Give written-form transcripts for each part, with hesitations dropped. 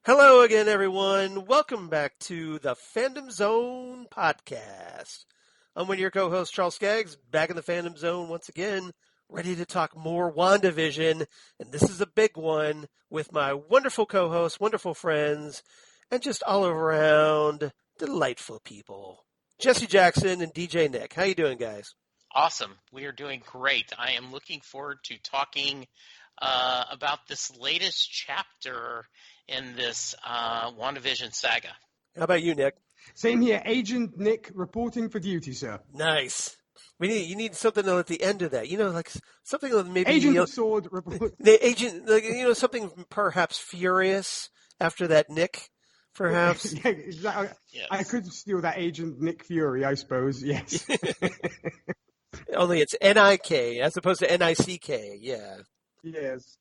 Hello again, everyone. Welcome back to the Fandom Zone podcast. I'm one of your co-hosts, Charles Skaggs, back in the Fandom Zone once again, ready to talk more WandaVision, and this is a big one with my wonderful co-hosts, wonderful friends, and just all around delightful people. Jesse Jackson and DJ Nick. How you doing, guys? Awesome. We are doing great. I am looking forward to talking about this latest chapter in this WandaVision saga. How about you, Nick? Same here. Agent Nick reporting for duty, sir. Nice. You need something at the end of that. Like something that maybe Agent Sword report. The agent, something perhaps furious after that Nick, perhaps. Yeah, exactly. Yes. I could steal that Agent Nick Fury, I suppose. Yes. Only it's N-I-K as opposed to N-I-C-K. Yeah. Yes.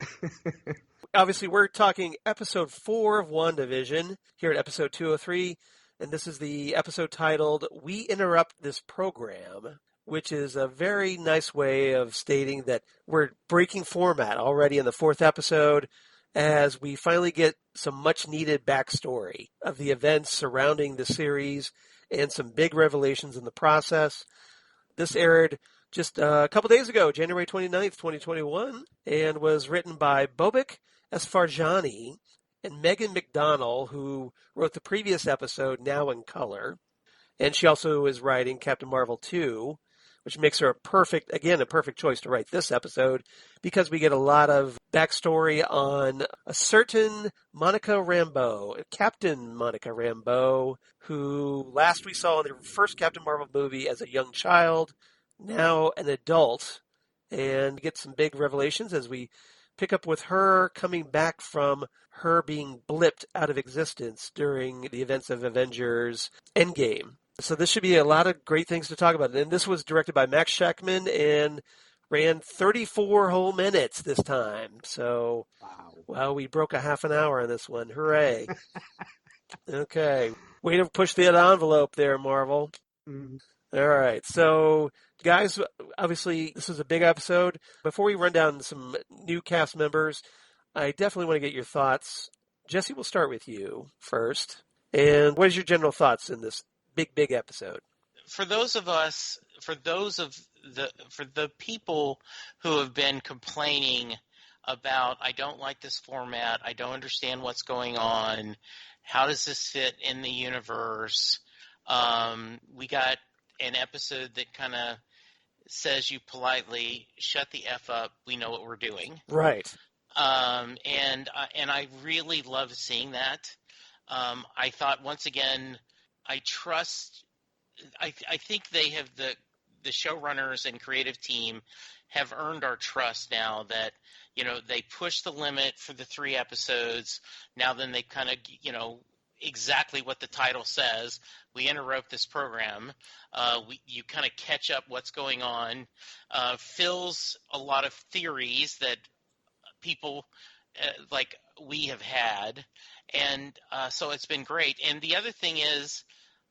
Obviously, we're talking episode 4 of WandaVision here at episode 203, and this is the episode titled "We Interrupt This Program," which is a very nice way of stating that we're breaking format already in the 4th episode as we finally get some much-needed backstory of the events surrounding the series and some big revelations in the process. This aired just a couple days ago, January 29th, 2021, and was written by Bobek Esfarjani and Megan McDonnell, who wrote the previous episode, now in color. And she also is writing Captain Marvel 2, which makes her a perfect choice to write this episode because we get a lot of backstory on a certain Monica Rambeau, Captain Monica Rambeau, who last we saw in the first Captain Marvel movie as a young child, now an adult, and get some big revelations as we pick up with her coming back from her being blipped out of existence during the events of Avengers Endgame. So this should be a lot of great things to talk about. And this was directed by Max Schachman and ran 34 whole minutes this time. So, wow, we broke a half an hour on this one. Hooray. Okay. Way to push the envelope there, Marvel. Mm-hmm. All right. So, guys, obviously, this is a big episode. Before we run down some new cast members, I definitely want to get your thoughts. Jesse, we'll start with you first. And what is your general thoughts in this big episode? For the people who have been complaining about, I don't like this format, I don't understand what's going on, how does this fit in the universe? We got an episode that kind of says you politely, shut the F up, we know what we're doing. Right. And I really love seeing that. I thought, once again, I think they have the showrunners and creative team have earned our trust now that, they push the limit for the 3 episodes. Now then they kind of, exactly what the title says. We interrupt this program. You kind of catch up what's going on, fills a lot of theories that people like we have had. And so it's been great. And the other thing is,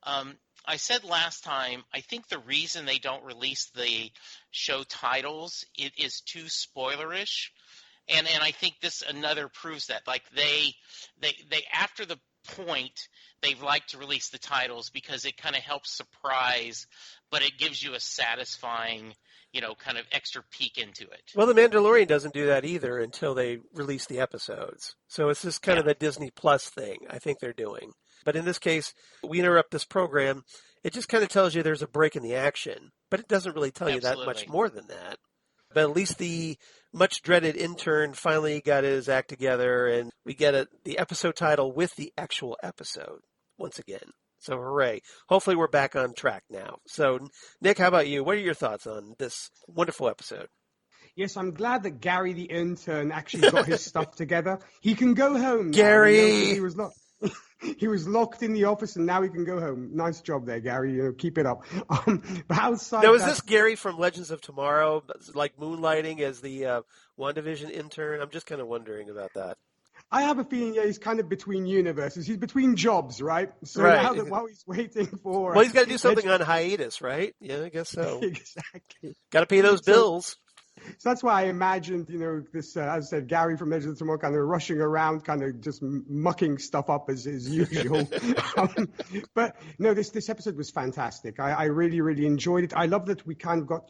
I said last time, I think the reason they don't release the show titles, it is too spoilerish. And I think this another proves that. Like they after the point, they like to release the titles because it kind of helps surprise, but it gives you a satisfying, kind of extra peek into it. Well, The Mandalorian doesn't do that either until they release the episodes. So it's just kind of a Disney Plus thing I think they're doing. But in this case, we interrupt this program. It just kind of tells you there's a break in the action, but it doesn't really tell you that much Absolutely. more than that. But at least the much dreaded intern finally got his act together, and we get the episode title with the actual episode once again. So hooray. Hopefully we're back on track now. So Nick, how about you? What are your thoughts on this wonderful episode? Yes, I'm glad that Gary the intern actually got his stuff together. He can go home now. Gary! He was he was locked in the office, and now he can go home. Nice job there, Gary. Keep it up. But outside now, is this Gary from Legends of Tomorrow, like moonlighting as the WandaVision intern? I'm just kind of wondering about that. I have a feeling, he's kind of between universes. He's between jobs, right? So right. Now that while he's waiting for... Well, he's got to do something on hiatus, right? Yeah, I guess so. Exactly. Got to pay those bills. So that's why I imagined, this, as I said, Gary from Legends of Tomorrow kind of rushing around, kind of just mucking stuff up as usual. But no, this episode was fantastic. I really, really enjoyed it. I love that we kind of got,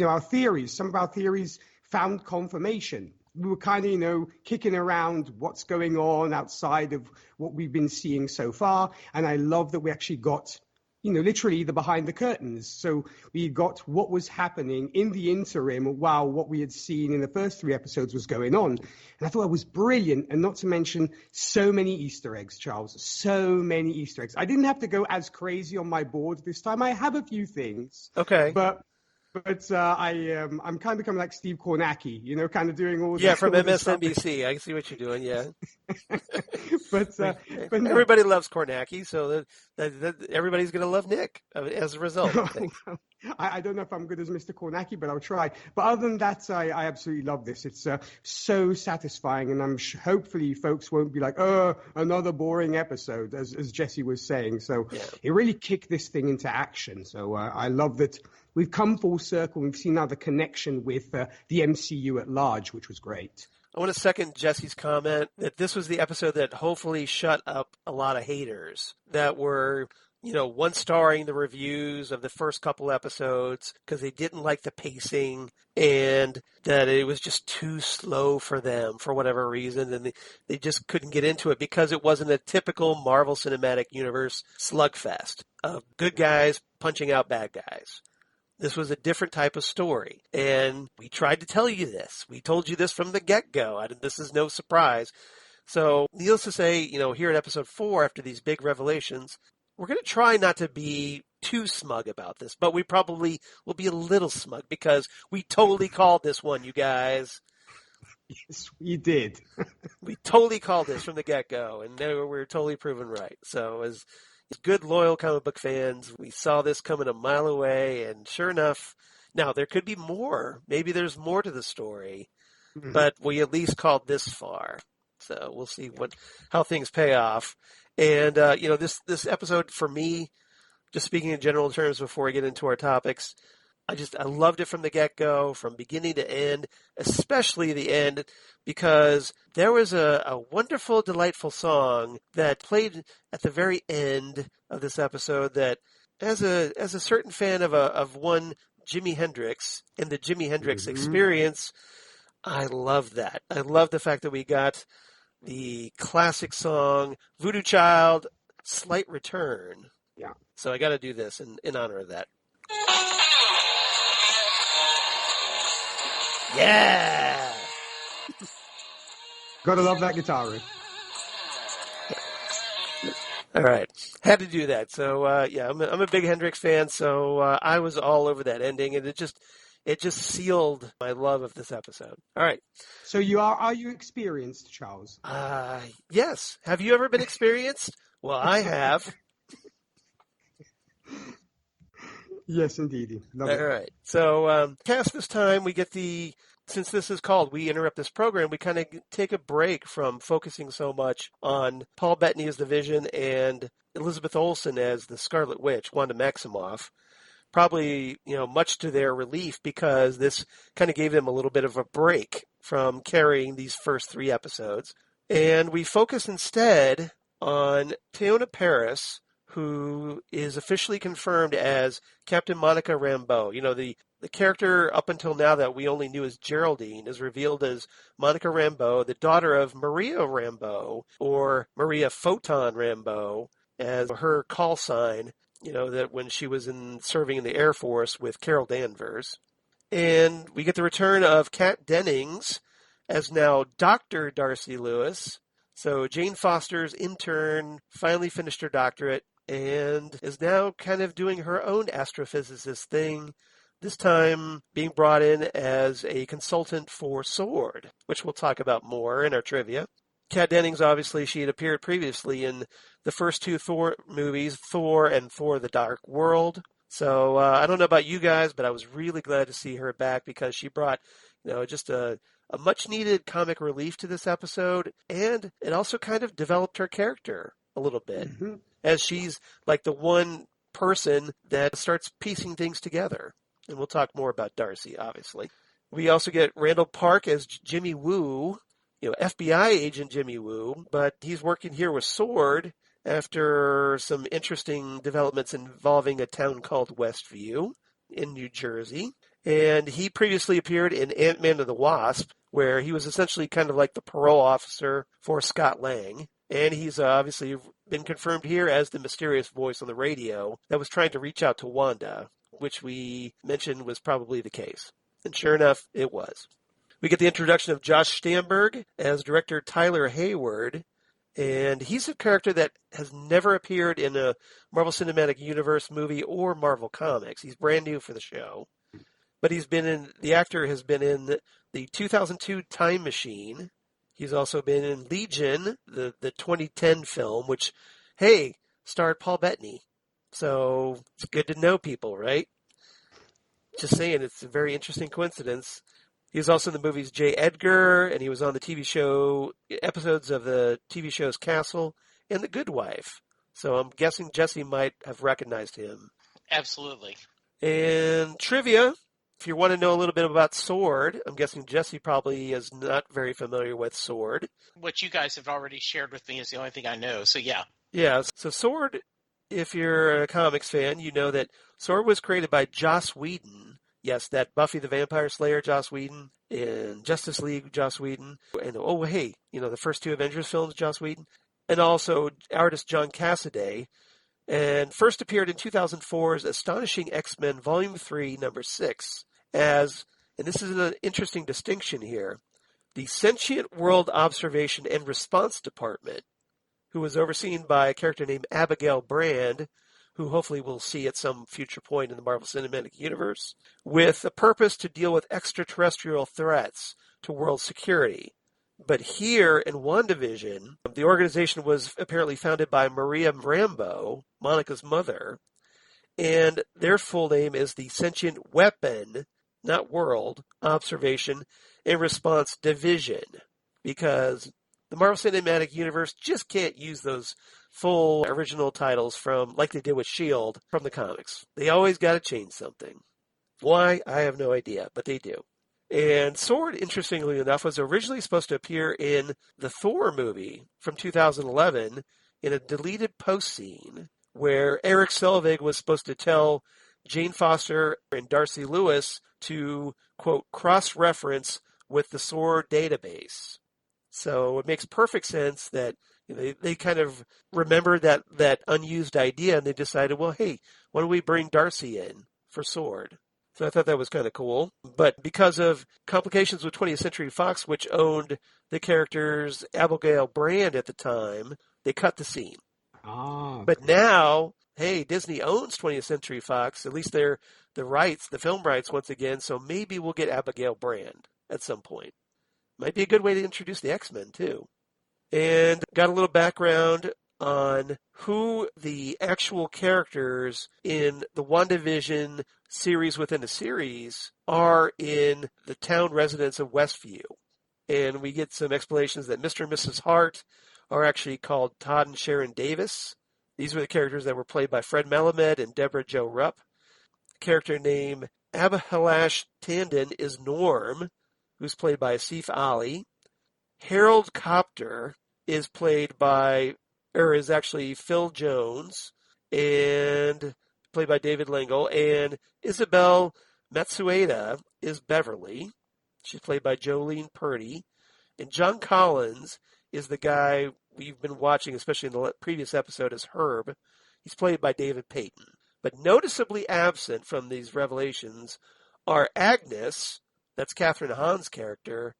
our theories, some of our theories found confirmation. We were kind of, kicking around what's going on outside of what we've been seeing so far. And I love that we actually got, literally the behind the curtains. So we got what was happening in the interim while what we had seen in the first 3 episodes was going on. And I thought it was brilliant. And not to mention so many Easter eggs, Charles, so many Easter eggs. I didn't have to go as crazy on my board this time. I have a few things. Okay. But I'm kind of becoming like Steve Kornacki, kind of doing all. Yeah, from MSNBC. I can see what you're doing. Yeah. but no. Everybody loves Kornacki, so that everybody's going to love Nick as a result. I think. I don't know if I'm good as Mr. Kornacki, but I'll try. But other than that, I absolutely love this. It's so satisfying, and hopefully folks won't be like, oh, another boring episode, as Jesse was saying. So It really kicked this thing into action. So I love that we've come full circle. We've seen now the connection with the MCU at large, which was great. I want to second Jesse's comment that this was the episode that hopefully shut up a lot of haters that were, one-starring the reviews of the first couple episodes because they didn't like the pacing and that it was just too slow for them for whatever reason, and they just couldn't get into it because it wasn't a typical Marvel Cinematic Universe slugfest of good guys punching out bad guys. This was a different type of story, and we tried to tell you this. We told you this from the get-go. This is no surprise. So, needless to say, here in episode 4, after these big revelations, we're going to try not to be too smug about this, but we probably will be a little smug because we totally called this one, you guys. Yes, we did. We totally called this from the get-go, and we're totally proven right. So, as good, loyal comic book fans, we saw this coming a mile away, and sure enough, now there could be more. Maybe there's more to the story, but we at least called this far. So we'll see how things pay off. And, this episode for me, just speaking in general terms before we get into our topics, I loved it from the get-go, from beginning to end, especially the end, because there was a wonderful, delightful song that played at the very end of this episode that, as a certain fan of one Jimi Hendrix and the Jimi Hendrix Experience, I love that. I love the fact that we got the classic song, Voodoo Child, Slight Return. Yeah. So I got to do this in honor of that. Yeah! Gotta love that guitar riff. All right. Had to do that. So, I'm a big Hendrix fan, so I was all over that ending, and it just sealed my love of this episode. All right. So are you experienced, Charles? Yes. Have you ever been experienced? Well, I have. Yes, indeed. Love All it. right. So, cast this time, we get since this is called We Interrupt This Program, we kind of take a break from focusing so much on Paul Bettany as the Vision and Elizabeth Olsen as the Scarlet Witch, Wanda Maximoff. Probably, much to their relief because this kind of gave them a little bit of a break from carrying these first 3 episodes. And we focus instead on Teyonah Parris, who is officially confirmed as Captain Monica Rambeau. The character up until now that we only knew as Geraldine is revealed as Monica Rambeau, the daughter of Maria Rambeau, or Maria Photon Rambeau, as her call sign. that when she was serving in the Air Force with Carol Danvers. And we get the return of Kat Dennings as now Dr. Darcy Lewis. So Jane Foster's intern finally finished her doctorate and is now kind of doing her own astrophysicist thing, this time being brought in as a consultant for SWORD, which we'll talk about more in our trivia. Kat Dennings, obviously, she had appeared previously in the first two Thor movies, Thor and Thor the Dark World. So I don't know about you guys, but I was really glad to see her back because she brought, just a much-needed comic relief to this episode, and it also kind of developed her character a little bit, as she's like the one person that starts piecing things together. And we'll talk more about Darcy, obviously. We also get Randall Park as Jimmy Woo, FBI agent Jimmy Woo, but he's working here with SWORD after some interesting developments involving a town called Westview in New Jersey. And he previously appeared in Ant-Man and the Wasp, where he was essentially kind of like the parole officer for Scott Lang. And he's obviously been confirmed here as the mysterious voice on the radio that was trying to reach out to Wanda, which we mentioned was probably the case. And sure enough, it was. We get the introduction of Josh Stamberg as director Tyler Hayward. And he's a character that has never appeared in a Marvel Cinematic Universe movie or Marvel Comics. He's brand new for the show. But the actor has been in the 2002 Time Machine. He's also been in Legion, the 2010 film, which, hey, starred Paul Bettany. So it's good to know people, right? Just saying, it's a very interesting coincidence. He was also in the movies J. Edgar, and he was on the TV show, episodes of the TV shows Castle and The Good Wife. So I'm guessing Jesse might have recognized him. Absolutely. And trivia, if you want to know a little bit about SWORD, I'm guessing Jesse probably is not very familiar with SWORD. What you guys have already shared with me is the only thing I know, so yeah. Yeah, so SWORD, if you're a comics fan, you know that SWORD was created by Joss Whedon. Yes, that Buffy the Vampire Slayer, Joss Whedon, and Justice League, Joss Whedon, and the first two Avengers films, Joss Whedon, and also artist John Cassaday, and first appeared in 2004's Astonishing X-Men Volume 3, Number 6, as, and this is an interesting distinction here, the Sentient World Observation and Response Department, who was overseen by a character named Abigail Brand, who hopefully we'll see at some future point in the Marvel Cinematic Universe, with a purpose to deal with extraterrestrial threats to world security. But here in WandaVision, the organization was apparently founded by Maria Rambeau, Monica's mother, and their full name is the Sentient Weapon, not World, Observation and Response Division, because the Marvel Cinematic Universe just can't use those full original titles from, like they did with S.H.I.E.L.D. from the comics. They always got to change something. Why? I have no idea, but they do. And SWORD, interestingly enough, was originally supposed to appear in the Thor movie from 2011 in a deleted post scene where Eric Selvig was supposed to tell Jane Foster and Darcy Lewis to, quote, cross-reference with the SWORD database. So it makes perfect sense that they kind of remembered that unused idea, and they decided, well, hey, why don't we bring Darcy in for SWORD? So I thought that was kind of cool. But because of complications with 20th Century Fox, which owned the characters Abigail Brand at the time, they cut the scene. But now, hey, Disney owns 20th Century Fox. At least they're the rights, the film rights once again, so maybe we'll get Abigail Brand at some point. Might be a good way to introduce the X-Men, too. And got a little background on who the actual characters in the WandaVision series within a series are in the town residents of Westview. And we get some explanations that Mr. and Mrs. Hart are actually called Todd and Sharon Davis. These were the characters that were played by Fred Melamed and Deborah Jo Rupp. A character named Abhilash Tandon is Norm, who's played by Asif Ali. Harold Copter is actually Phil Jones, and played by David Lingle. And Isabel Matsueda is Beverly. She's played by Jolene Purdy. And John Collins is the guy we've been watching, especially in the previous episode, as Herb. He's played by David Payton. But noticeably absent from these revelations are Agnes, that's Catherine Hahn's character,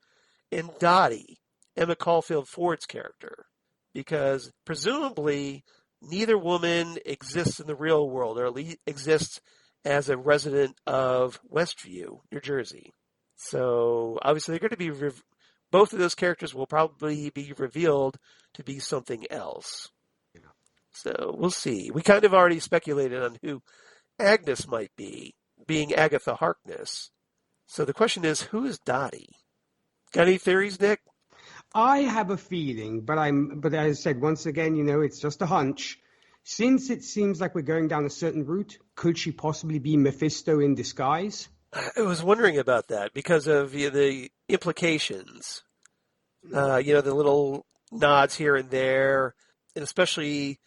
and Dottie, Emma Caulfield Ford's character. Because presumably neither woman exists in the real world, or at least exists as a resident of Westview, New Jersey. So obviously they're going to be, both of those characters will probably be revealed to be something else. So we'll see. We kind of already speculated on who Agnes might be, being Agatha Harkness. So the question is, who is Dottie? Got any theories, Nick? I have a feeling, but as I said, once again, it's just a hunch. Since it seems like we're going down a certain route, could she possibly be Mephisto in disguise? I was wondering about that because of the implications. The little nods here and there, and especially,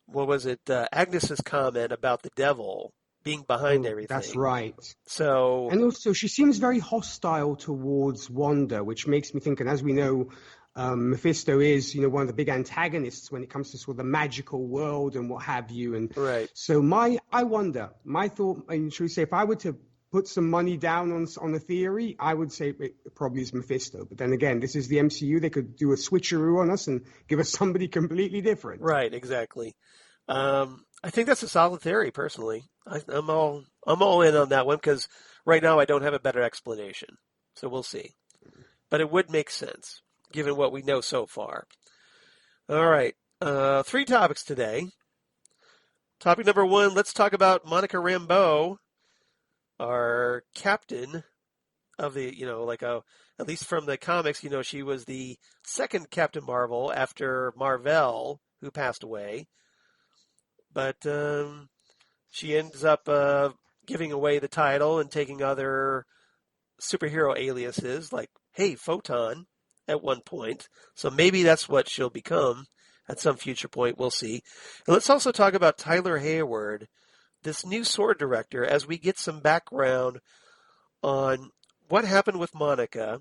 what was it, Agnes's comment about the devil being behind everything. That's right. So, and also, she seems very hostile towards Wanda, which makes me think, and as we know, Mephisto is, one of the big antagonists when it comes to sort of the magical world and what have you. And right. So my thought, should we say, if I were to put some money down on a theory, I would say it probably is Mephisto. But then again, this is the MCU. They could do a switcheroo on us and give us somebody completely different. Right, exactly. I think that's a solid theory, personally. I'm all in on that one because right now I don't have a better explanation. So we'll see. But it would make sense, given what we know so far. All right. 3 topics today. Topic number 1, let's talk about Monica Rambeau, our captain of the, at least from the comics, she was the second Captain Marvel after Marvel, who passed away. But she ends up giving away the title and taking other superhero aliases like, hey, Photon, at one point. So maybe that's what she'll become at some future point. We'll see. And let's also talk about Tyler Hayward, this new sword director, as we get some background on what happened with Monica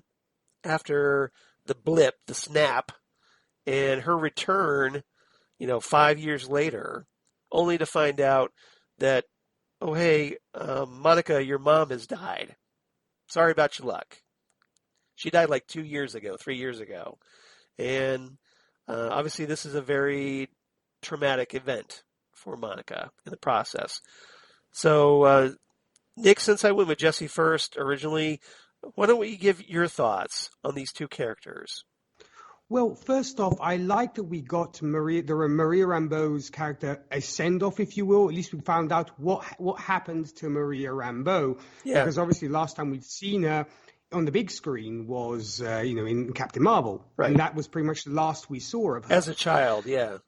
after the blip, the snap, and her return, 5 years later, only to find out that, oh, hey, Monica, your mom has died. Sorry about your luck. She died like 3 years ago. And obviously this is a very traumatic event for Monica in the process. So, Nick, since I went with Jesse first originally, why don't we give your thoughts on these two characters? Well, first off, I like that we got Maria Rambeau's character a send-off, if you will. At least we found out what happened to Maria Rambeau. Yeah. Because obviously last time we'd seen her on the big screen was, in Captain Marvel. Right. And that was pretty much the last we saw of her. As a child, yeah.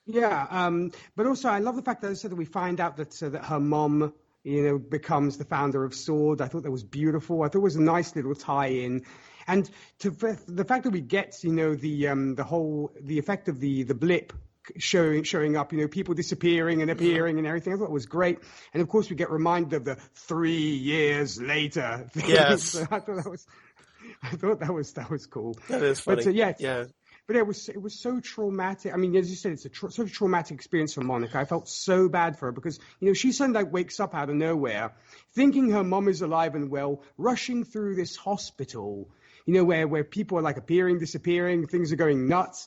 Yeah, but also I love the fact that I said that we find out that her mom, becomes the founder of S.W.O.R.D. I thought that was beautiful. I thought it was a nice little tie-in. And the fact that we get, the effect of the blip showing up, people disappearing and appearing and everything, I thought it was great. And of course we get reminded of the 3 years later thing. Yes. So I thought that was cool. That is funny. But yeah. But it was so traumatic. I mean, as you said, it's a sort of traumatic experience for Monica. I felt so bad for her because, she suddenly wakes up out of nowhere, thinking her mom is alive and well, rushing through this hospital, where people are like appearing, disappearing, things are going nuts.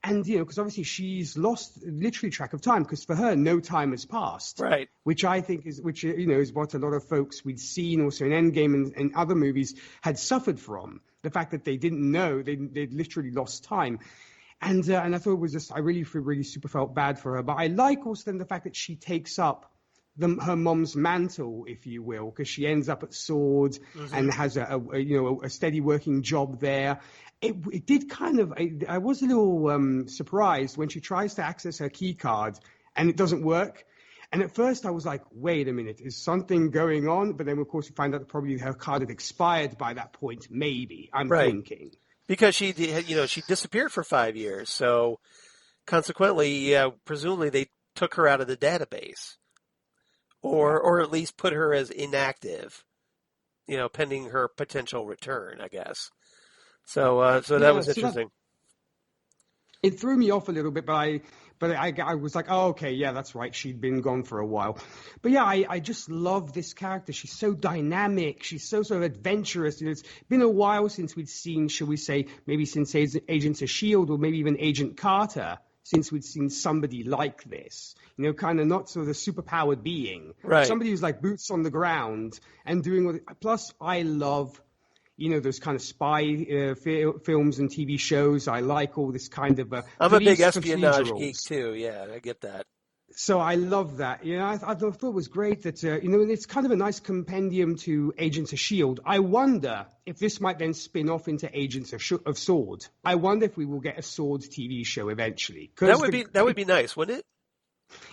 And, because obviously she's lost literally track of time because for her, no time has passed. Right. Which I think is what a lot of folks we'd seen also in Endgame and other movies had suffered from. The fact that they didn't know, they'd literally lost time. And I thought it was just, I really super felt bad for her. But I like also then the fact that she takes up her mom's mantle, if you will, because she ends up at S.W.O.R.D. and has a steady working job there. It did kind of, I was a little surprised when she tries to access her key card and it doesn't work. And at first I was like, wait a minute, is something going on? But then, of course, we find out that probably her card had expired by that point, maybe, I'm thinking. Because she disappeared for 5 years. So consequently, presumably they took her out of the database or at least put her as inactive, pending her potential return, I guess. So that was interesting. It threw me off a little bit, but But I was like, oh, okay, yeah, that's right. She'd been gone for a while. But yeah, I just love this character. She's so dynamic. She's so sort of adventurous. It's been a while since we'd seen, shall we say, maybe since Agents of S.H.I.E.L.D. or maybe even Agent Carter, since we'd seen somebody like this. Kind of not sort of a superpowered being. Right. Somebody who's like boots on the ground and doing what. Plus, I love those kind of spy films and TV shows. I like all this kind of I'm a big espionage procedurals. geek too. Yeah, I get that. So I love that. I thought it was great that, it's kind of a nice compendium to Agents of S.H.I.E.L.D. I wonder if this might then spin off into Agents of S.W.O.R.D. I wonder if we will get a S.W.O.R.D. TV show eventually. That would be nice, wouldn't it?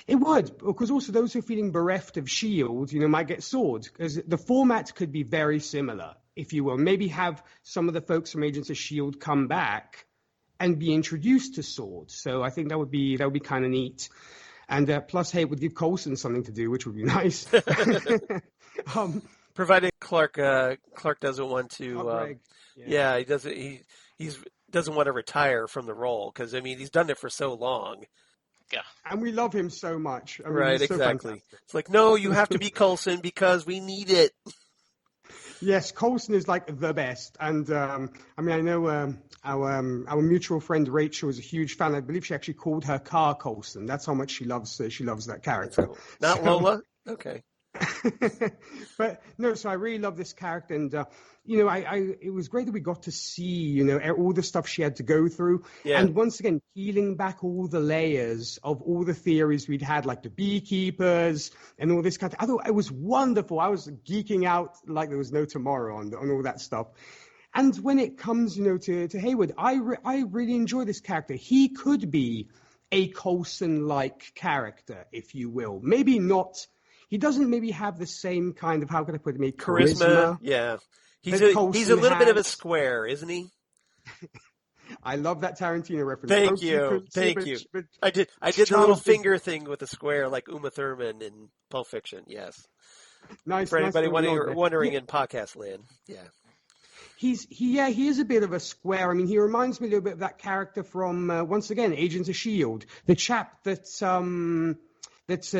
It would, because also those who are feeling bereft of S.H.I.E.L.D., might get S.W.O.R.D. because the format could be very similar, if you will. Maybe have some of the folks from Agents of S.H.I.E.L.D. come back and be introduced to S.W.O.R.D. So I think that would be kind of neat. And plus, hey, it would give Coulson something to do, which would be nice. Provided Clark doesn't want to. Yeah, he doesn't. He doesn't want to retire from the role because he's done it for so long. Yeah, and we love him so much. Right, he's so exactly. fantastic. It's like, no, you have to be Coulson because we need it. Yes, Coulson is like the best, and I know our mutual friend Rachel is a huge fan. I believe she actually called her car Coulson. That's how much she loves that character. Cool. Not Lola. Okay. But no, so I really love this character, and it was great that we got to see all the stuff she had to go through, and once again peeling back all the layers of all the theories we'd had, like the beekeepers and all this kind of. I thought it was wonderful. I was geeking out like there was no tomorrow on all that stuff. And when it comes, to Hayward, I really enjoy this character. He could be a Coulson-like character, if you will. Maybe not. He doesn't maybe have the same kind of, how can I put it, charisma. Yeah. He's a little bit of a square, isn't he? I love that Tarantino reference. Thank you. I did the little finger thing with the square like Uma Thurman in Pulp Fiction, yes. Nice. For anybody wondering in podcast land, yeah. He is a bit of a square. he reminds me a little bit of that character from, once again, Agents of S.H.I.E.L.D., the chap that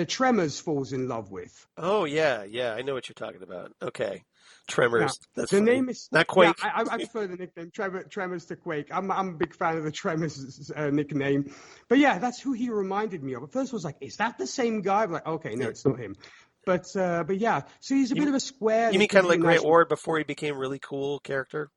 Tremors falls in love with. Oh, yeah, I know what you're talking about. Okay. Tremors. Yeah. That's the funny. name is not Quake. Yeah, I prefer the nickname Tremors to Quake. I'm a big fan of the Tremors nickname, but yeah, that's who he reminded me of. At first, I was like, "Is that the same guy?" I'm like, okay, no, it's not him. But yeah, so he's a bit of a square. You mean kind of like Grant Ward before he became really cool character?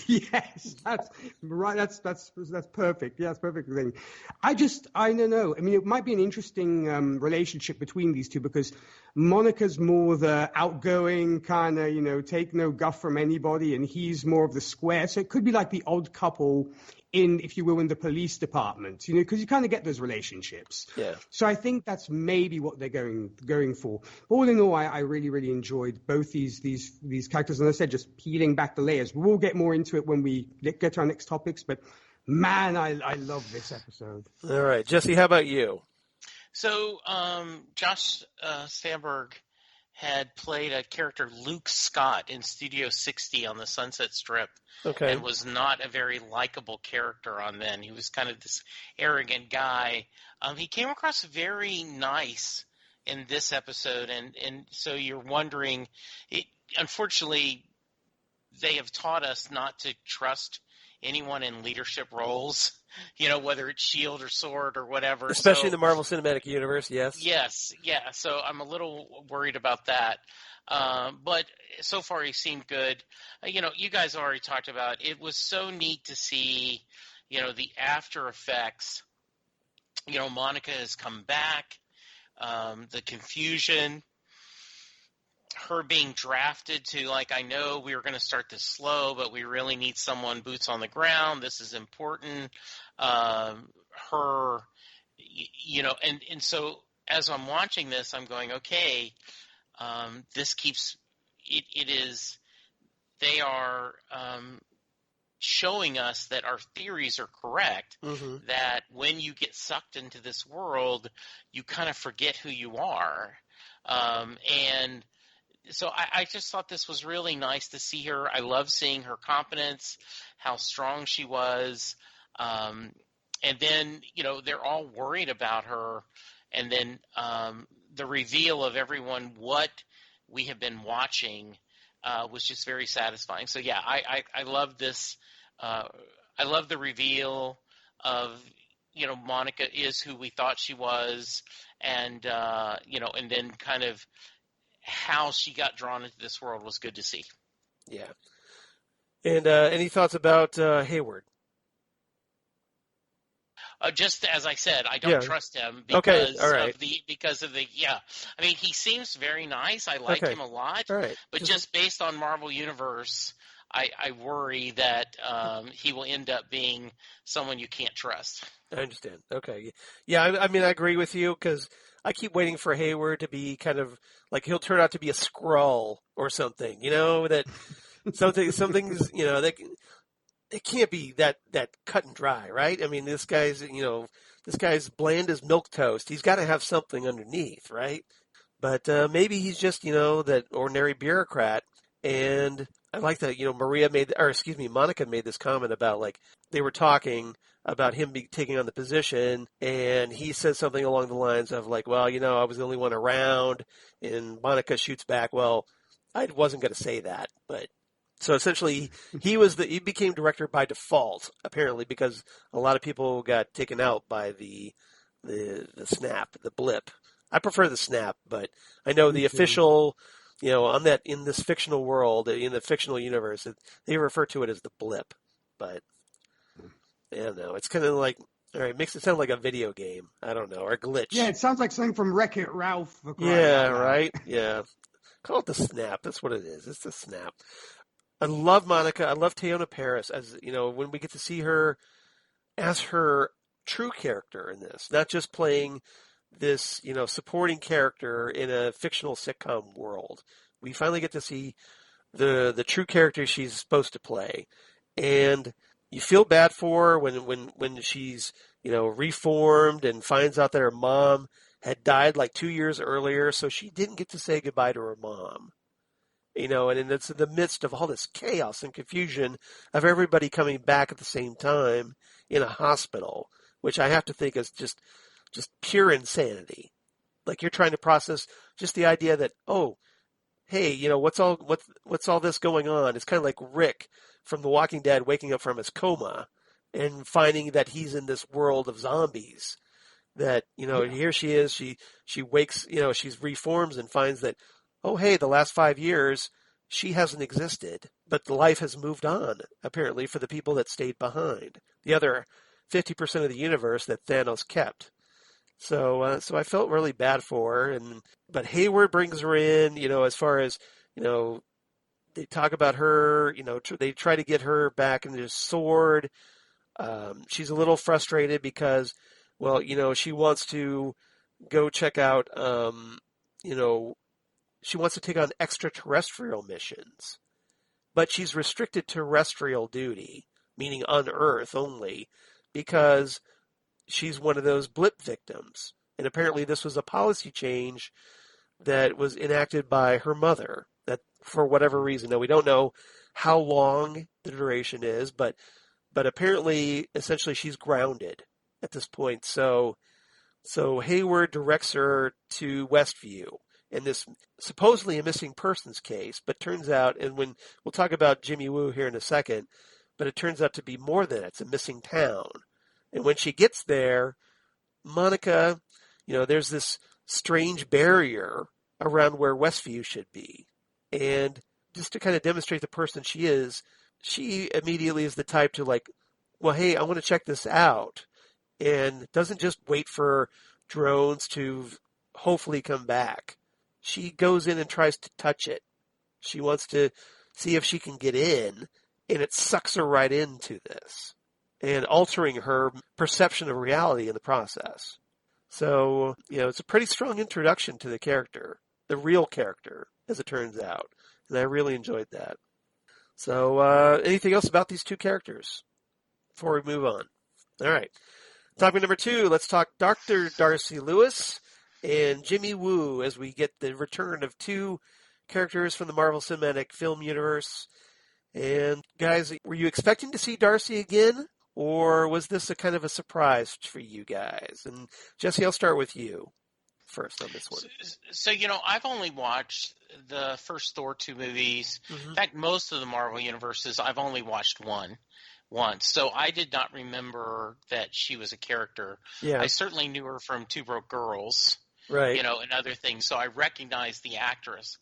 Yes, that's right. That's perfect. Yeah, that's perfect thing. I don't know. It might be an interesting relationship between these two because Monica's more the outgoing kind of, take no guff from anybody, and he's more of the square. So it could be like the odd couple in, if you will, in the police department, because you kind of get those relationships. Yeah. So I think that's maybe what they're going for. All in all, I really, really enjoyed both these characters. And as I said, just peeling back the layers. We'll get more into it when we get to our next topics. But man, I love this episode. All right, Jesse, how about you? So Josh Stamberg had played a character, Luke Scott, in Studio 60 on the Sunset Strip. Okay. And was not a very likable character on then. He was kind of this arrogant guy. He came across very nice in this episode, and so you're wondering, unfortunately, they have taught us not to trust anyone in leadership roles, whether it's S.H.I.E.L.D. or S.W.O.R.D. or whatever. Especially in the Marvel Cinematic Universe, yes. Yes, yeah. So I'm a little worried about that. But so far he seemed good. You guys already talked about it. Was so neat to see, the after effects. Monica has come back. The confusion. Her being drafted to, I know we were going to start this slow, but we really need someone boots on the ground. This is important. Her, and so as I'm watching this, I'm going, okay, this keeps it is they are showing us that our theories are correct, that when you get sucked into this world, you kind of forget who you are. And so I just thought this was really nice to see her. I love seeing her confidence, how strong she was. And And then, they're all worried about her. And then the reveal of everyone what we have been watching was just very satisfying. So, yeah, I love this. I love the reveal of, Monica is who we thought she was. And, and then kind of how she got drawn into this world was good to see. Yeah. And any thoughts about Hayward? Just as I said, I don't trust him because of the I mean, he seems very nice. I like him a lot. All right. But just based on Marvel Universe, I worry that he will end up being someone you can't trust. I understand. Okay. Yeah, I mean, I agree with you because I keep waiting for Hayward to be kind of like he'll turn out to be a Skrull or something, that something's, that it can't be that cut and dry, right? I mean, this guy's bland as milk toast. He's got to have something underneath, right? But maybe he's just, that ordinary bureaucrat. And I like that, Monica made this comment about like they were talking about him taking on the position, and he says something along the lines of like, well, I was the only one around, and Monica shoots back, well, I wasn't going to say that, but so essentially he became director by default, apparently, because a lot of people got taken out by the snap, the blip. I prefer the snap, but I know the official, in this fictional world, in the fictional universe, they refer to it as the blip, but I don't know. It's kind of like, all right, makes it sound like a video game. I don't know, or a glitch. Yeah, it sounds like something from Wreck-It Ralph. Yeah, right? Yeah. Call it the snap. That's what it is. It's the snap. I love Monica. I love Teyonah Parris as, when we get to see her as her true character in this, not just playing this, supporting character in a fictional sitcom world. We finally get to see the true character she's supposed to play. And you feel bad for her when she's, reformed and finds out that her mom had died like 2 years earlier, so she didn't get to say goodbye to her mom. And it's in the midst of all this chaos and confusion of everybody coming back at the same time in a hospital, which I have to think is just pure insanity. Like you're trying to process just the idea that, oh, hey, what's all this going on? It's kind of like Rick from The Walking Dead waking up from his coma and finding that he's in this world of zombies. That, here she is, she wakes, she's reforms and finds that, oh, hey, the last 5 years, she hasn't existed, but the life has moved on, apparently, for the people that stayed behind. The other 50% of the universe that Thanos kept. So I felt really bad for her, but Hayward brings her in, as far as, they talk about her, they try to get her back into the sword. She's a little frustrated because, well, she wants to go check out, she wants to take on extraterrestrial missions, but she's restricted to terrestrial duty, meaning on Earth only, because she's one of those blip victims. And apparently this was a policy change that was enacted by her mother, that for whatever reason. Now, we don't know how long the duration is, but apparently, essentially, she's grounded at this point. So Hayward directs her to Westview in this supposedly a missing persons case, but turns out, and when we'll talk about Jimmy Woo here in a second, but it turns out to be more than that. It's a missing town. And when she gets there, Monica, there's this strange barrier around where Westview should be. And just to kind of demonstrate the person she is, she immediately is the type to like, well, hey, I want to check this out. And doesn't just wait for drones to hopefully come back. She goes in and tries to touch it. She wants to see if she can get in, and it sucks her right into this, and altering her perception of reality in the process. So, it's a pretty strong introduction to the character, the real character, as it turns out. And I really enjoyed that. So, anything else about these two characters before we move on? All right. Topic number 2, let's talk Dr. Darcy Lewis and Jimmy Woo as we get the return of 2 characters from the Marvel Cinematic Film Universe. And guys, were you expecting to see Darcy again? or was this a kind of a surprise for you guys? And Jesse, I'll start with you first on this one. So I've only watched the first Thor 2 movies. Mm-hmm. In fact, most of the Marvel universes, I've only watched once. So I did not remember that she was a character. Yeah. I certainly knew her from Two Broke Girls, right? And other things. So I recognized the actress.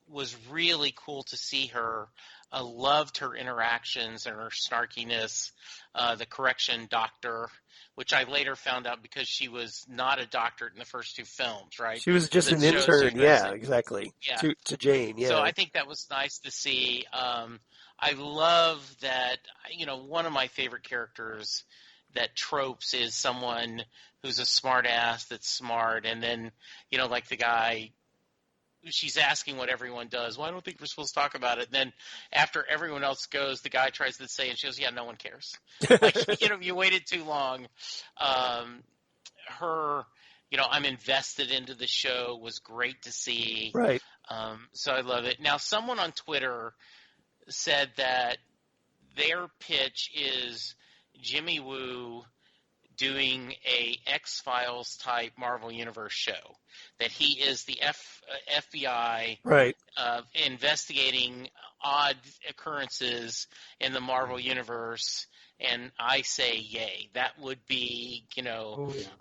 Was really cool to see her. I loved her interactions and her snarkiness. The correction doctor, which I later found out because she was not a doctor in the first two films, right? She was just an intern. Yeah, exactly. Yeah. To Jane. Yeah. So I think that was nice to see. I love that. One of my favorite characters that tropes is someone who's a smart ass that's smart, and then like the guy. She's asking what everyone does. Well, I don't think we're supposed to talk about it. And then after everyone else goes, the guy tries to say, and she goes, yeah, no one cares. You waited too long. I'm invested into the show was great to see. Right. So I love it. Now, someone on Twitter said that their pitch is Jimmy Woo doing a X-Files type Marvel Universe show, that he is the FBI right. Investigating odd occurrences in the Marvel Universe, and I say yay. That would be,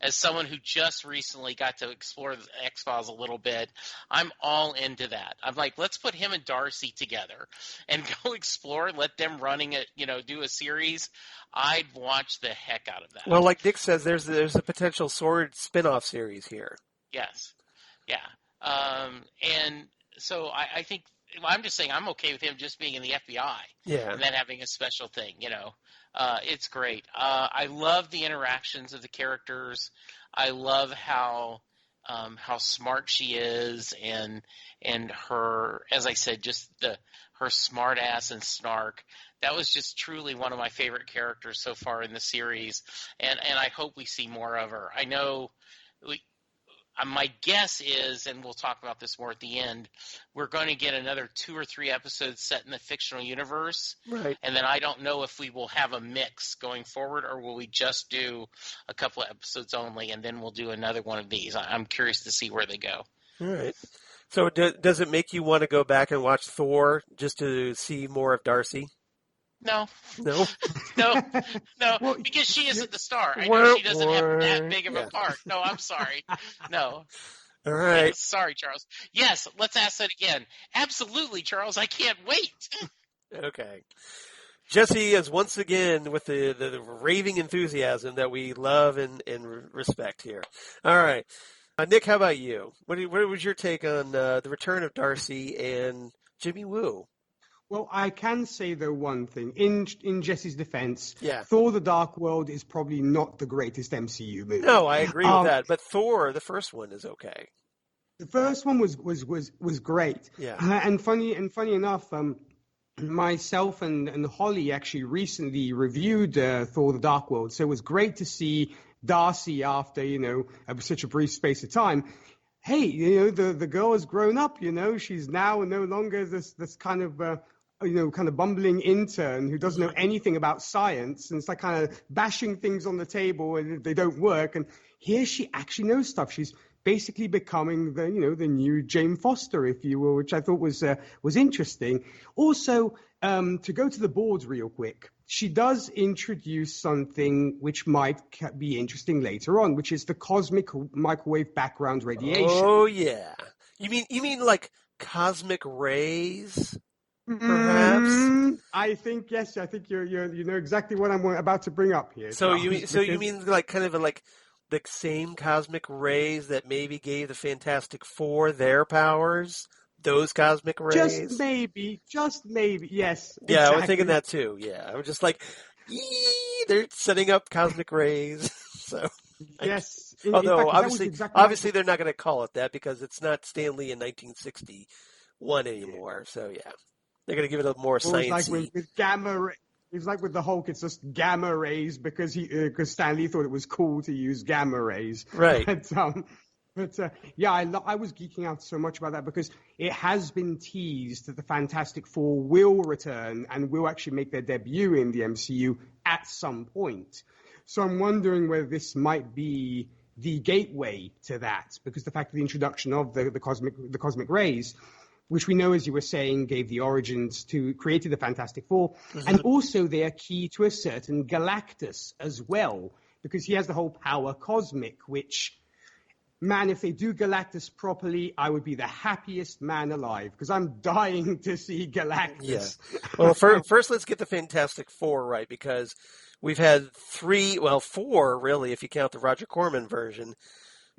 as someone who just recently got to explore the X-Files a little bit, I'm all into that. I'm like, let's put him and Darcy together and go explore, let them running it, do a series. I'd watch the heck out of that. Well, like Dick says, there's a potential Sword spin-off series here. Yes. Yeah. And so I think, I'm just saying I'm okay with him just being in the FBI. Yeah. And then having a special thing, It's great. I love the interactions of the characters. I love how smart she is and her, as I said, just her smart ass and snark. That was just truly one of my favorite characters so far in the series, and I hope we see more of her. I know my guess is, and we'll talk about this more at the end, we're going to get another 2 or 3 episodes set in the fictional universe. Right. And then I don't know if we will have a mix going forward, or will we just do a couple of episodes only, and then we'll do another one of these. I'm curious to see where they go. All right. So does it make you want to go back and watch Thor just to see more of Darcy? No. No? No, Well, because she isn't the star. I know she doesn't have that big of a Yeah. part. No, I'm sorry. No. All right. Yes, sorry, Charles. Yes, let's ask that again. Absolutely, Charles. I can't wait. Okay. Jesse is once again with the raving enthusiasm that we love and respect here. All right. Nick, how about you? What was your take on the return of Darcy and Jimmy Woo? Well, I can say, though, one thing. In Jesse's defense, Yeah. Thor the Dark World is probably not the greatest MCU movie. No, I agree with that. But Thor, the first one, is okay. The first one was great. Yeah. And funny enough, myself and Holly actually recently reviewed Thor the Dark World. So it was great to see Darcy after, such a brief space of time. Hey, the girl has grown up, she's now no longer this kind of bumbling intern who doesn't know anything about science, and it's like kind of bashing things on the table and they don't work. And here she actually knows stuff. She's basically becoming the new Jane Foster, if you will, which I thought was interesting. Also, to go to the boards real quick, she does introduce something which might be interesting later on, which is the cosmic microwave background radiation. Oh yeah. You mean like cosmic rays? Perhaps. I think yes. I think you know exactly what I'm about to bring up here. So Charles, you mean like kind of like the same cosmic rays that maybe gave the Fantastic Four their powers? Those cosmic rays? Just maybe, yes. Yeah, exactly. I was thinking that too. Yeah, I was just like, they're setting up cosmic rays. So yes. although Exactly obviously they're not going to call it that because it's not Stan Lee in 1961 anymore. So yeah, they're going to give it a more sciencey. It's like with gamma. It's like with the Hulk. It's just gamma rays because Stan Lee thought it was cool to use gamma rays. Right. But, But yeah, I was geeking out so much about that because it has been teased that the Fantastic Four will return and will actually make their debut in the MCU at some point. So I'm wondering whether this might be the gateway to that, because the fact of the introduction of the cosmic rays, which we know, as you were saying, gave the origins to created the Fantastic Four, and also they are key to a certain Galactus as well, because he has the whole power cosmic, which, man, if they do Galactus properly, I would be the happiest man alive, because I'm dying to see Galactus. Yeah. Well, first let's get the Fantastic Four right, because we've had four, really, if you count the Roger Corman version,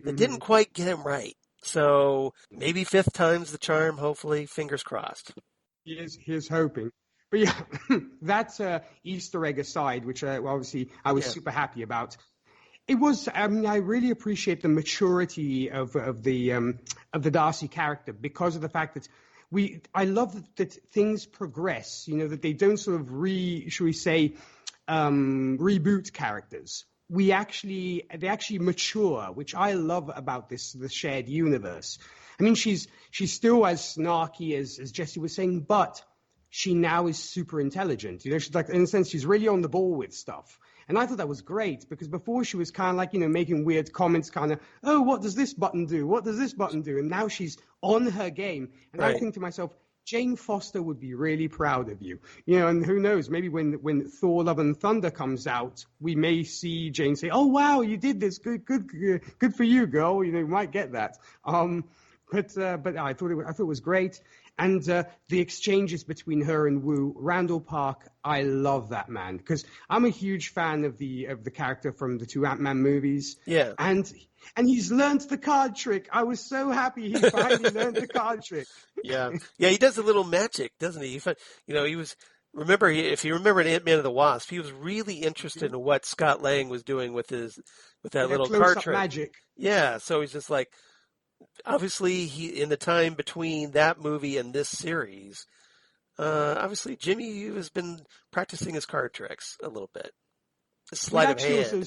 that didn't quite get him right. So maybe fifth time's the charm, hopefully. Fingers crossed. Here's hoping. But yeah, that's Easter egg aside, which obviously I was super happy about. It was. I mean, I really appreciate the maturity of the Darcy character because of the fact that I love that things progress. You know, that they don't sort of reboot characters. They actually mature, which I love about the shared universe. I mean, she's still as snarky as Jesse was saying, but she now is super intelligent. You know, she's like, in a sense, she's really on the ball with stuff. And I thought that was great because before she was kind of like, you know, making weird comments, kind of, oh, what does this button do? What does this button do? And now she's on her game. And I think to myself, Jane Foster would be really proud of you. You know, and who knows, maybe when Thor Love and Thunder comes out, we may see Jane say, oh, wow, you did this. Good for you, girl. You know, you might get that. But I thought it was great. And the exchanges between her and Wu, Randall Park, I love that man because I'm a huge fan of the character from the two Ant-Man movies. Yeah. And he's learned the card trick. I was so happy he finally learned the card trick. Yeah, he does a little magic, doesn't he? You know, he was. If you remember in Ant-Man and the Wasp, he was really interested in what Scott Lang was doing with that little card trick. Magic. Yeah, so he's just like. Obviously, in the time between that movie and this series, obviously Jimmy has been practicing his card tricks a little bit. A sleight of hand.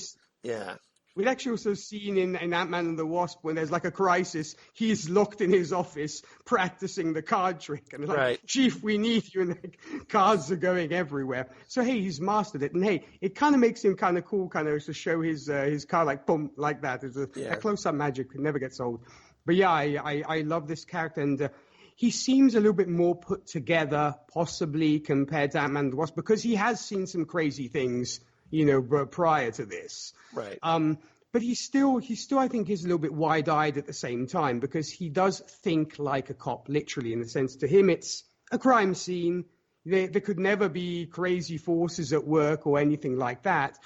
We'd actually also seen in Ant-Man and the Wasp when there's like a crisis, he's locked in his office practicing the card trick. And like, Chief, we need you. And the cards are going everywhere. So, hey, he's mastered it. And, hey, it kind of makes him kind of cool kind of to show his card like, boom, like that. It's a close-up magic. It never gets old. But yeah, I love this character, and he seems a little bit more put together, possibly compared to Ant-Man and the Wasp, because he has seen some crazy things, you know, prior to this. Right. But he still, I think, is a little bit wide-eyed at the same time, because he does think like a cop, literally, in the sense to him it's a crime scene. There could never be crazy forces at work or anything like that.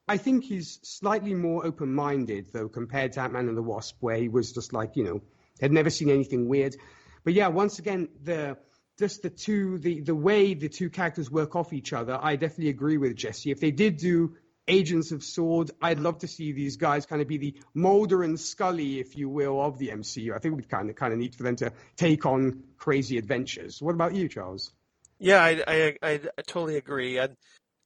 I think he's slightly more open-minded, though, compared to Ant-Man and the Wasp, where he was just like, you know, had never seen anything weird. But yeah, once again, the way the two characters work off each other, I definitely agree with Jesse. If they did do Agents of S.W.O.R.D., I'd love to see these guys kind of be the Mulder and Scully, if you will, of the MCU. I think it would kind of neat for them to take on crazy adventures. What about you, Charles? Yeah, I totally agree.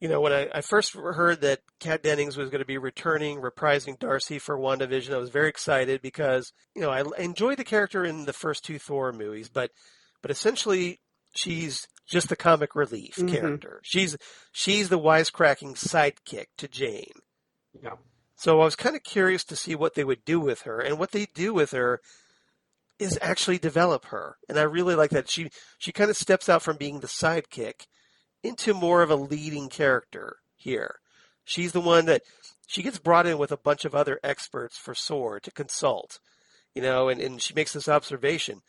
You know, when I first heard that Kat Dennings was going to be returning, reprising Darcy for WandaVision, I was very excited because, you know, I enjoyed the character in the first two Thor movies, but essentially she's just the comic relief character. She's the wisecracking sidekick to Jane. Yeah. So I was kind of curious to see what they would do with her, and what they do with her is actually develop her. And I really like that. She kind of steps out from being the sidekick into more of a leading character here. She's the one that she gets brought in with a bunch of other experts for S.W.O.R.D. to consult, you know, and she makes this observation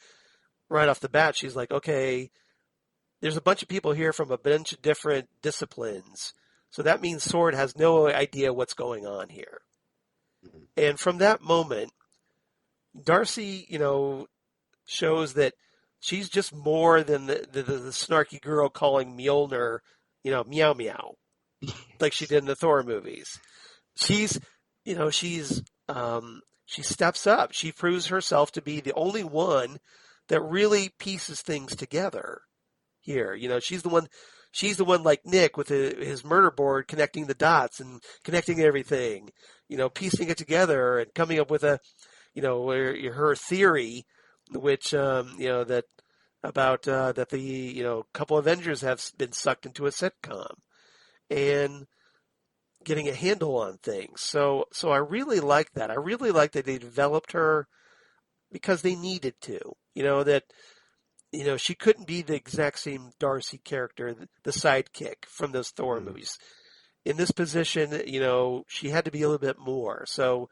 right off the bat. She's like, okay, there's a bunch of people here from a bunch of different disciplines. So that means S.W.O.R.D. has no idea what's going on here. And from that moment, Darcy, you know, shows that she's just more than the snarky girl calling Mjolnir, you know, meow meow, like she did in the Thor movies. She steps up. She proves herself to be the only one that really pieces things together here. You know, she's the one like Nick with his murder board, connecting the dots and connecting everything, you know, piecing it together and coming up with a her theory, which that about that the couple Avengers have been sucked into a sitcom and getting a handle on things. So I really like that. I really like that they developed her because they needed to. That she couldn't be the exact same Darcy character, the sidekick from those Thor movies. In this position, she had to be a little bit more. So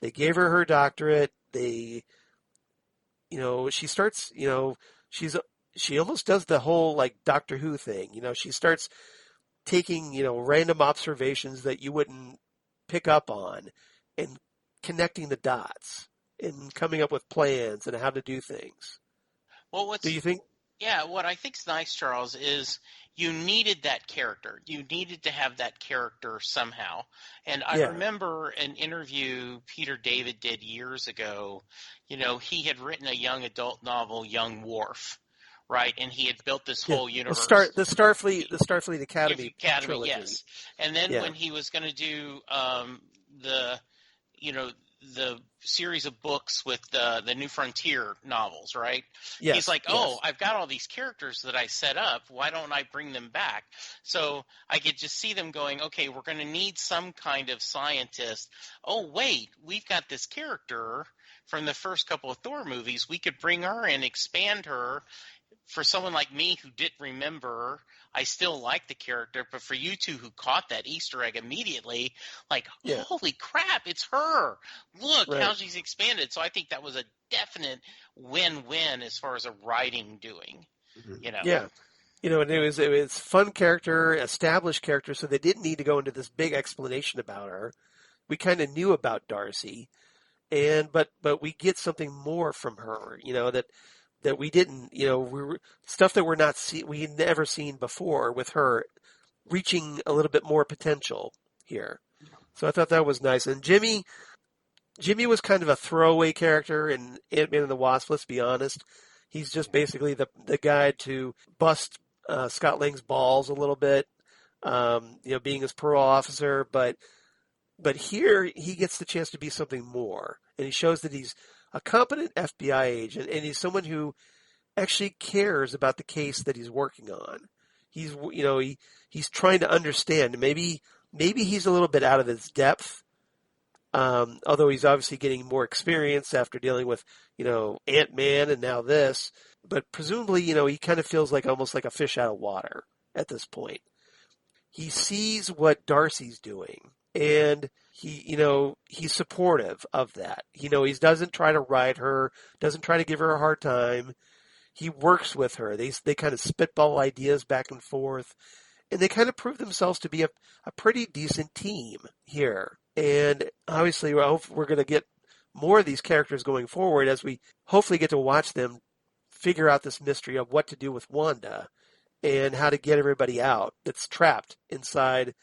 they gave her doctorate. She starts, she almost does the whole like Doctor Who thing. She starts taking, random observations that you wouldn't pick up on and connecting the dots and coming up with plans and how to do things. Well, do you think? Yeah, what I think's nice, Charles, is you needed that character. You needed to have that character somehow. And I remember an interview Peter David did years ago. He had written a young adult novel, Young Worf, right? And he had built this whole universe. The Starfleet Academy trilogy. Yes. And then when he was going to do the series of books with the New Frontier novels, right? Yes, he's like, I've got all these characters that I set up. Why don't I bring them back? So I could just see them going, okay, we're going to need some kind of scientist. Oh, wait, we've got this character from the first couple of Thor movies. We could bring her and expand her. For someone like me who didn't remember, I still like the character. But for you two who caught that Easter egg immediately, like, holy crap, it's her. Look how she's expanded. So I think that was a definite win-win as far as a writing doing. Yeah. And it was fun character, established character, so they didn't need to go into this big explanation about her. We kind of knew about Darcy, but we get something more from her, that we didn't, stuff that we had never seen before with her reaching a little bit more potential here. So I thought that was nice. And Jimmy was kind of a throwaway character in Ant-Man and the Wasp, let's be honest. He's just basically the guy to bust Scott Lang's balls a little bit, being his parole officer. But here he gets the chance to be something more. And he shows that he's a competent FBI agent, and he's someone who actually cares about the case that he's working on. He's, he's trying to understand. Maybe he's a little bit out of his depth, although he's obviously getting more experience after dealing with, Ant-Man and now this. But presumably, he kind of feels like almost like a fish out of water at this point. He sees what Darcy's doing, and he's supportive of that. He doesn't try to ride her, doesn't try to give her a hard time. He works with her. They kind of spitball ideas back and forth, and they kind of prove themselves to be a pretty decent team here. And obviously, we're going to get more of these characters going forward as we hopefully get to watch them figure out this mystery of what to do with Wanda and how to get everybody out that's trapped inside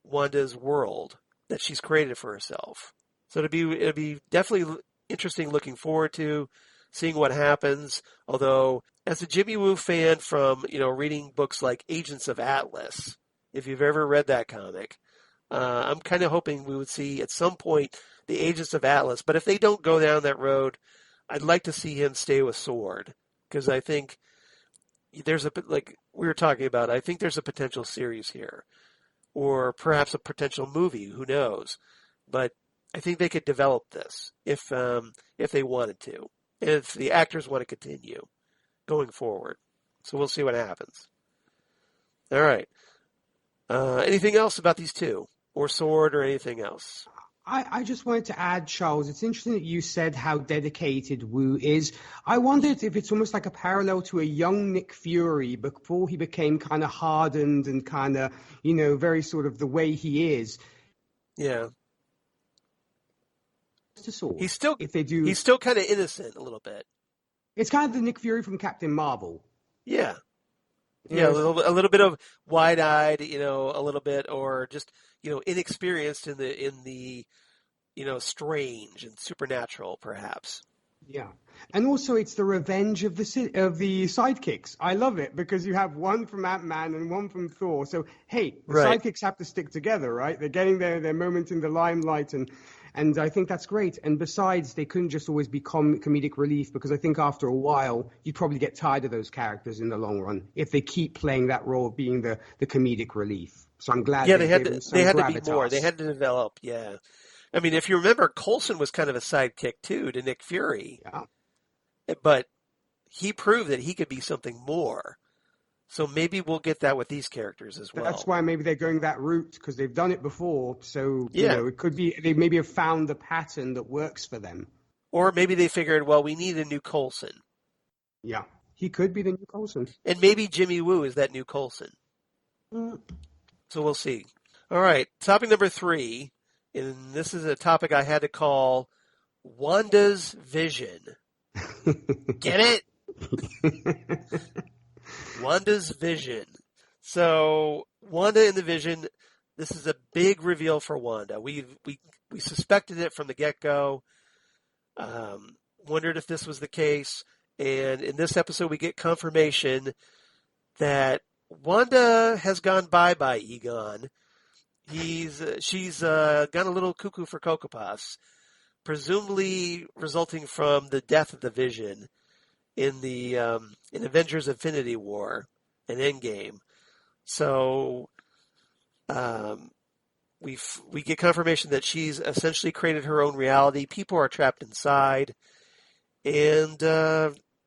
Wanda's world that she's created for herself. So it'll be definitely interesting looking forward to seeing what happens. Although, as a Jimmy Woo fan from, reading books like Agents of Atlas, if you've ever read that comic, I'm kind of hoping we would see at some point the Agents of Atlas. But if they don't go down that road, I'd like to see him stay with Sword, because I think there's like we were talking about, I think there's a potential series here, or perhaps a potential movie. Who knows? But I think they could develop this if they wanted to, and if the actors want to continue going forward. So we'll see what happens. All right. Anything else about these two, or Sword, or anything else? I just wanted to add, Charles, it's interesting that you said how dedicated Wu is. I wondered if it's almost like a parallel to a young Nick Fury before he became kind of hardened and kind of, very sort of the way he is. Yeah. He's still kind of innocent a little bit. It's kind of the Nick Fury from Captain Marvel. Yeah. Yeah, a little bit of wide-eyed, a little bit, or just, inexperienced in the strange and supernatural, perhaps. Yeah, and also it's the revenge of the sidekicks. I love it because you have one from Ant-Man and one from Thor. So hey, the sidekicks have to stick together, right? They're getting their moment in the limelight, and And I think that's great. And besides, they couldn't just always be comedic relief, because I think after a while, you'd probably get tired of those characters in the long run if they keep playing that role of being the comedic relief. So I'm glad they had gave to be gravitas. more. They had to develop, yeah. I mean, if you remember, Coulson was kind of a sidekick, too, to Nick Fury. Yeah. But he proved that he could be something more. So maybe we'll get that with these characters as well. That's why maybe they're going that route, because they've done it before. So, it could be they maybe have found the pattern that works for them. Or maybe they figured, well, we need a new Coulson. Yeah, he could be the new Coulson. And maybe Jimmy Woo is that new Coulson. So we'll see. All right, topic number 3. And this is a topic I had to call Wanda's Vision. Get it? Wanda's Vision. So Wanda in the Vision, this is a big reveal for Wanda. We suspected it from the get-go. Wondered if this was the case. And in this episode, we get confirmation that Wanda has gone bye-bye, Egon. She's gone a little cuckoo for Cocoa Puffs, presumably resulting from the death of the Vision in the in Avengers Infinity War and Endgame. So we get confirmation that she's essentially created her own reality. People are trapped inside, and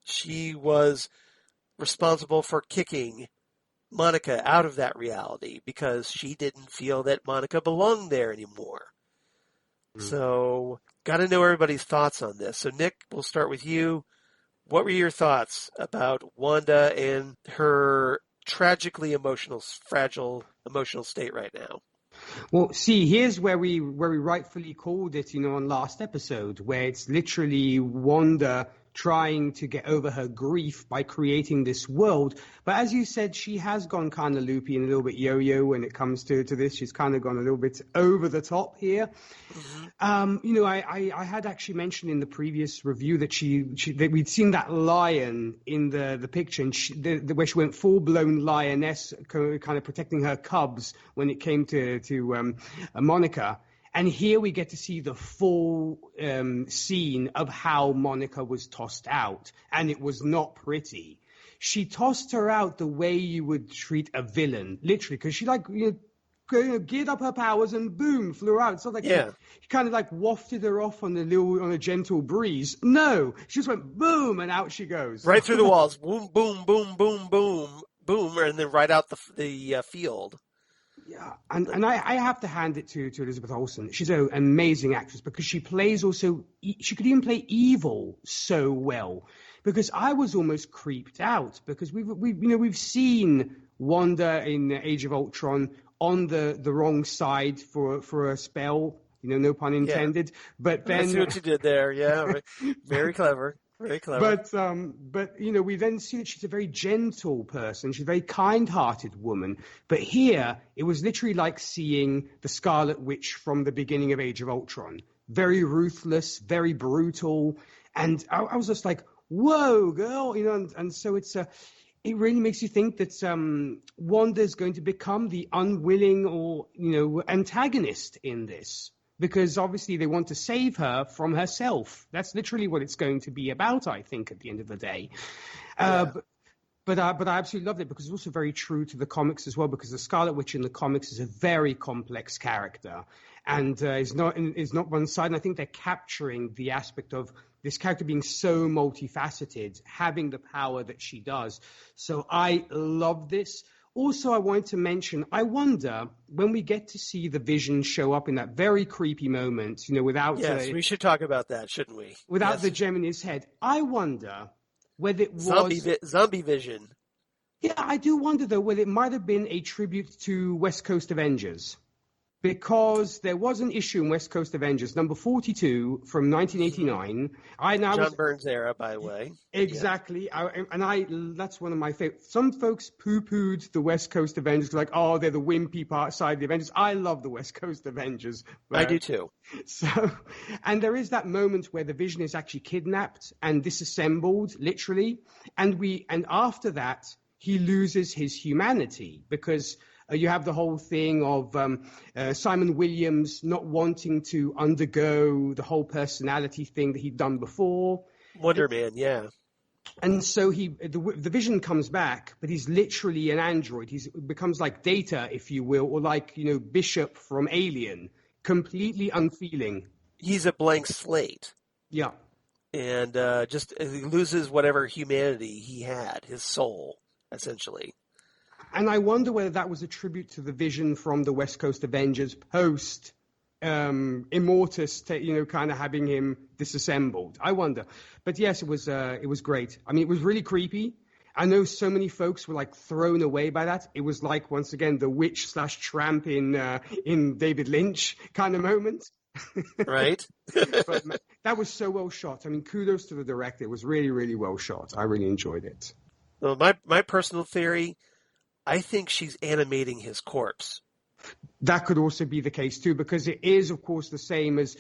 she was responsible for kicking Monica out of that reality because she didn't feel that Monica belonged there anymore. So got to know everybody's thoughts on this. So Nick, we'll start with you. What were your thoughts about Wanda and her tragically fragile emotional state right now? Well, see, here's where we rightfully called it, on last episode, where it's literally Wanda trying to get over her grief by creating this world. But as you said, she has gone kind of loopy and a little bit yo-yo when it comes to this. She's kind of gone a little bit over the top here. I had actually mentioned in the previous review that that we'd seen that lion in the picture, and where she went full-blown lioness, kind of protecting her cubs when it came to Monica. And here we get to see the full scene of how Monica was tossed out. And it was not pretty. She tossed her out the way you would treat a villain, literally, because she geared up her powers and boom, flew out. It's not like he kind of wafted her off on a gentle breeze. No, she just went boom, and out she goes. Right through the walls. Boom, boom, boom, boom, boom, boom, and then right out the field. Yeah, and I have to hand it to Elizabeth Olsen. She's an amazing actress because she plays also. She could even play evil so well. Because I was almost creeped out because we've seen Wanda in Age of Ultron on the wrong side for a spell. No pun intended. Yeah. But then I see what you did there. Yeah, very clever. Very clever. But we then see that she's a very gentle person. She's a very kind-hearted woman. But here, it was literally like seeing the Scarlet Witch from the beginning of Age of Ultron. Very ruthless, very brutal. And I was just like, whoa, girl. And so it really makes you think that Wanda's going to become the unwilling or, antagonist in this. Because obviously they want to save her from herself. That's literally what it's going to be about, I think, at the end of the day. But I absolutely loved it because it's also very true to the comics as well. Because the Scarlet Witch in the comics is a very complex character, and is not one side. And I think they're capturing the aspect of this character being so multifaceted, having the power that she does. So I love this. Also, I wanted to mention, I wonder, when we get to see the Vision show up in that very creepy moment, without... Yes, we should talk about that, shouldn't we? Without the gem in his head. I wonder whether it was... Zombie Vision. Yeah, I do wonder, though, whether it might have been a tribute to West Coast Avengers. Because there was an issue in West Coast Avengers, number 42 from 1989. John Byrne's era, by the way. Exactly. Yeah. That's one of my favorites. Some folks poo-pooed the West Coast Avengers, like, oh, they're the wimpy side of the Avengers. I love the West Coast Avengers. I do too. And there is that moment where the Vision is actually kidnapped and disassembled, literally. And after that, he loses his humanity because You have the whole thing of Simon Williams not wanting to undergo the whole personality thing that he'd done before. Wonder Man, yeah. And so the Vision comes back, but he's literally an android. He becomes like Data, if you will, or like, Bishop from Alien, completely unfeeling. He's a blank slate. Yeah. And just he loses whatever humanity he had, his soul, essentially. And I wonder whether that was a tribute to the Vision from the West Coast Avengers post Immortus, kind of having him disassembled. I wonder. But yes, it was great. I mean, it was really creepy. I know so many folks were like thrown away by that. It was like, once again, the witch/tramp in David Lynch kind of moment. Right. But that was so well shot. I mean, kudos to the director. It was really, really well shot. I really enjoyed it. Well, my personal theory, I think she's animating his corpse. That could also be the case too, because it is, of course, the same as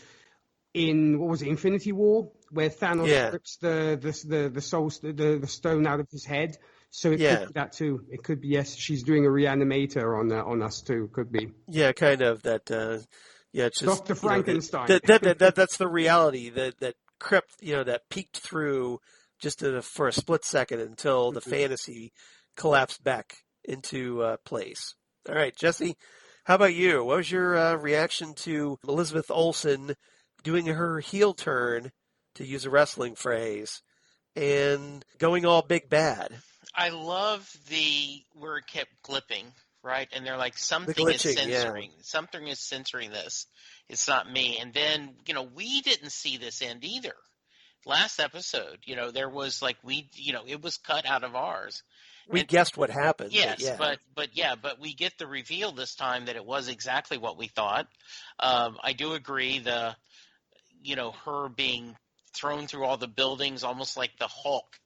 in Infinity War, where Thanos rips the soul, the stone out of his head. So it could be that too. It could be, yes, she's doing a reanimator on us too. Could be. Yeah, kind of that. It's just Dr. Frankenstein. That's the reality that crept, that peeked through just for a split second until the fantasy collapsed back into place. All right, Jesse, how about you? What was your reaction to Elizabeth Olsen doing her heel turn, to use a wrestling phrase, and going all big bad? I love where it kept clipping, right? And they're like, something is censoring this. It's not me. And then, we didn't see this end either. Last episode, there was like, it was cut out of ours. We guessed what happened. Yes, but we get the reveal this time that it was exactly what we thought. I do agree her being thrown through all the buildings, almost like the Hulk,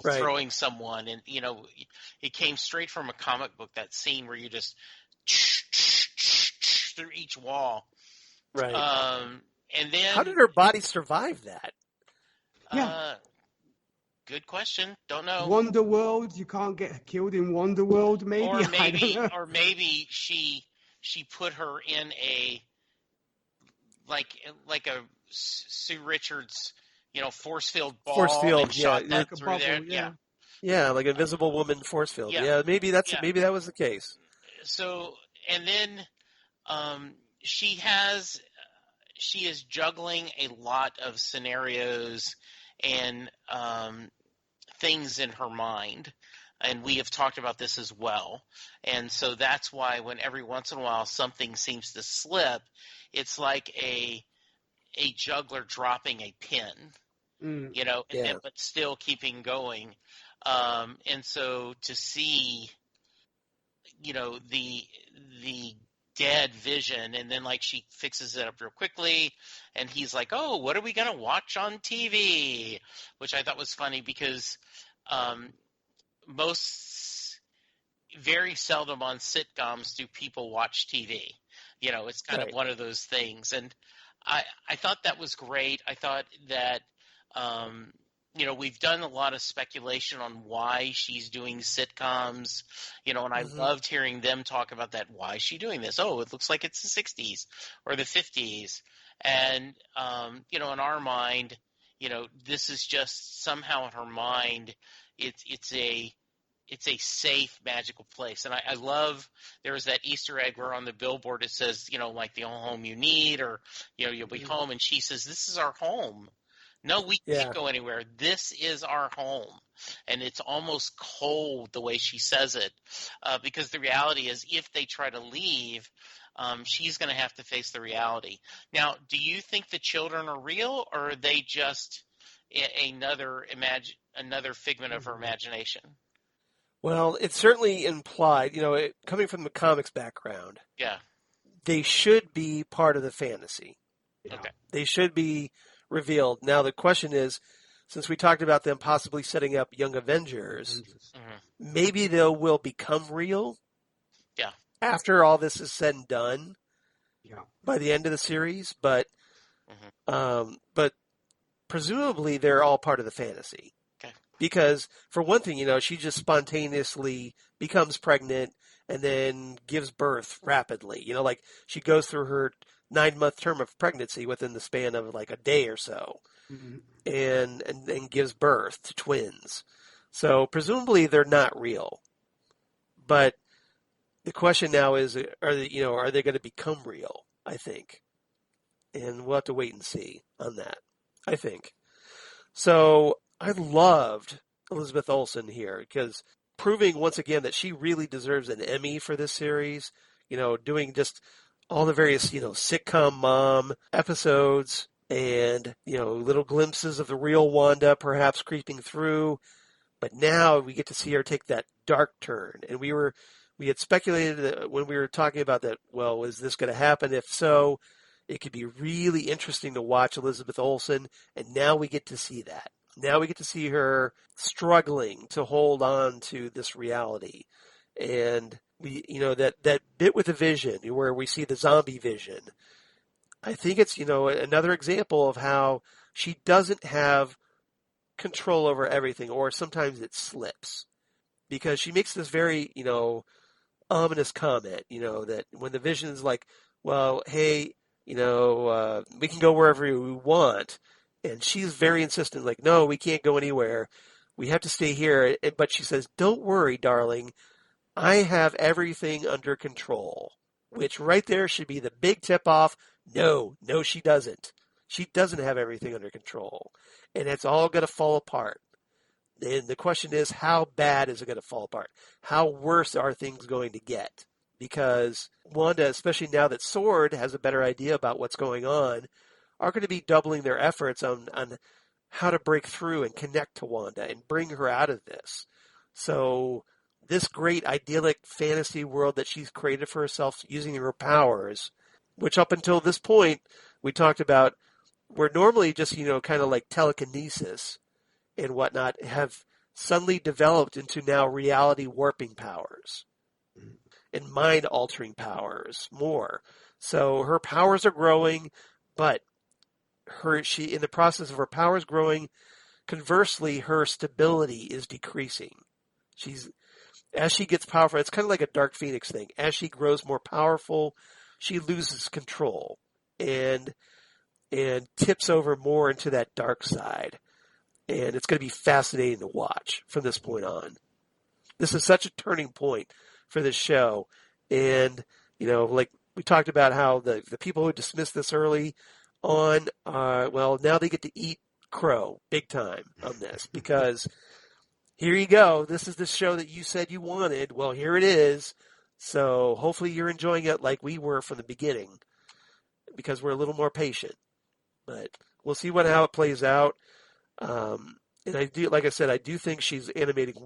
throwing someone. And, it came straight from a comic book, that scene where you just through each wall. Right. And then how did her body survive that? Yeah. Good question. Don't know. Wonderworld, you can't get killed in Wonderworld, maybe. Or maybe she put her in a like a Sue Richards, force field ball. Force field, and shot that like a through bubble, there. yeah. Yeah, like Invisible Woman force field. Yeah, maybe that was the case. So, and then she is juggling a lot of scenarios and things in her mind, and we have talked about this as well. And so that's why when every once in a while something seems to slip, it's like a juggler dropping a pin, but still keeping going. And so to see, the dead Vision, and then like she fixes it up real quickly, and he's like, oh, what are we going to watch on TV? Which I thought was funny because very seldom on sitcoms do people watch TV. It's kind of one of those things. And I thought that was great. I thought that, we've done a lot of speculation on why she's doing sitcoms, and I loved hearing them talk about that. Why is she doing this? Oh, it looks like it's the 60s or the 50s. And, in our mind, this is just somehow in her mind, it's a safe, magical place. And I love, there's that Easter egg where on the billboard it says, like the only home you need, or, you'll be home. And she says, this is our home. No, we can't go anywhere. This is our home. And it's almost cold the way she says it, because the reality is if they try to leave, she's going to have to face the reality. Now, do you think the children are real, or are they just another figment of her imagination? Well, it's certainly implied, coming from the comics background. Yeah. They should be part of the fantasy. Okay. They should be revealed. Now, the question is, since we talked about them possibly setting up Young Avengers, maybe they will become real. Yeah. After all this is said and done. Yeah. By the end of the series, but presumably they're all part of the fantasy. Okay. Because for one thing, she just spontaneously becomes pregnant and then gives birth rapidly. Like she goes through her 9-month term of pregnancy within the span of like a day or so, Mhm. and gives birth to twins. So presumably they're not real. But the question now is, are they going to become real? I think, and we'll have to wait and see on that. I think. So I loved Elizabeth Olsen here because proving once again that she really deserves an Emmy for this series. Doing just all the various sitcom mom episodes and little glimpses of the real Wanda perhaps creeping through. But now we get to see her take that dark turn, and we had speculated that when we were talking about that. Well, is this going to happen? If so, it could be really interesting to watch Elizabeth Olsen, and now we get to see that. Now we get to see her struggling to hold on to this reality. And we, that bit with the vision where we see the zombie vision. I think it's, another example of how she doesn't have control over everything, or sometimes it slips. Because she makes this very, ominous comment, that when the vision is like, well, hey, we can go wherever we want. And she's very insistent, like, no, we can't go anywhere. We have to stay here. But she says, don't worry, darling. I have everything under control. Which right there should be the big tip off. No, she doesn't. She doesn't have everything under control. And it's all going to fall apart. And the question is, how bad is it going to fall apart? How worse are things going to get? Because Wanda, especially now that SWORD has a better idea about what's going on, are going to be doubling their efforts on how to break through and connect to Wanda and bring her out of this. So this great idyllic fantasy world that she's created for herself using her powers, which up until this point we talked about were normally just, kind of like telekinesis and whatnot, have suddenly developed into now reality warping powers and mind altering powers more. So her powers are growing, but in the process of her powers growing, conversely, her stability is decreasing. As she gets powerful, it's kind of like a Dark Phoenix thing. As she grows more powerful, she loses control and tips over more into that dark side. And it's going to be fascinating to watch from this point on. This is such a turning point for this show. And, like we talked about how the people who dismissed this early on, now they get to eat crow big time on this. Because here you go. This is the show that you said you wanted. Well, here it is. So hopefully you're enjoying it like we were from the beginning. Because we're a little more patient. But we'll see how it plays out. And I do, like I said, I do think she's animating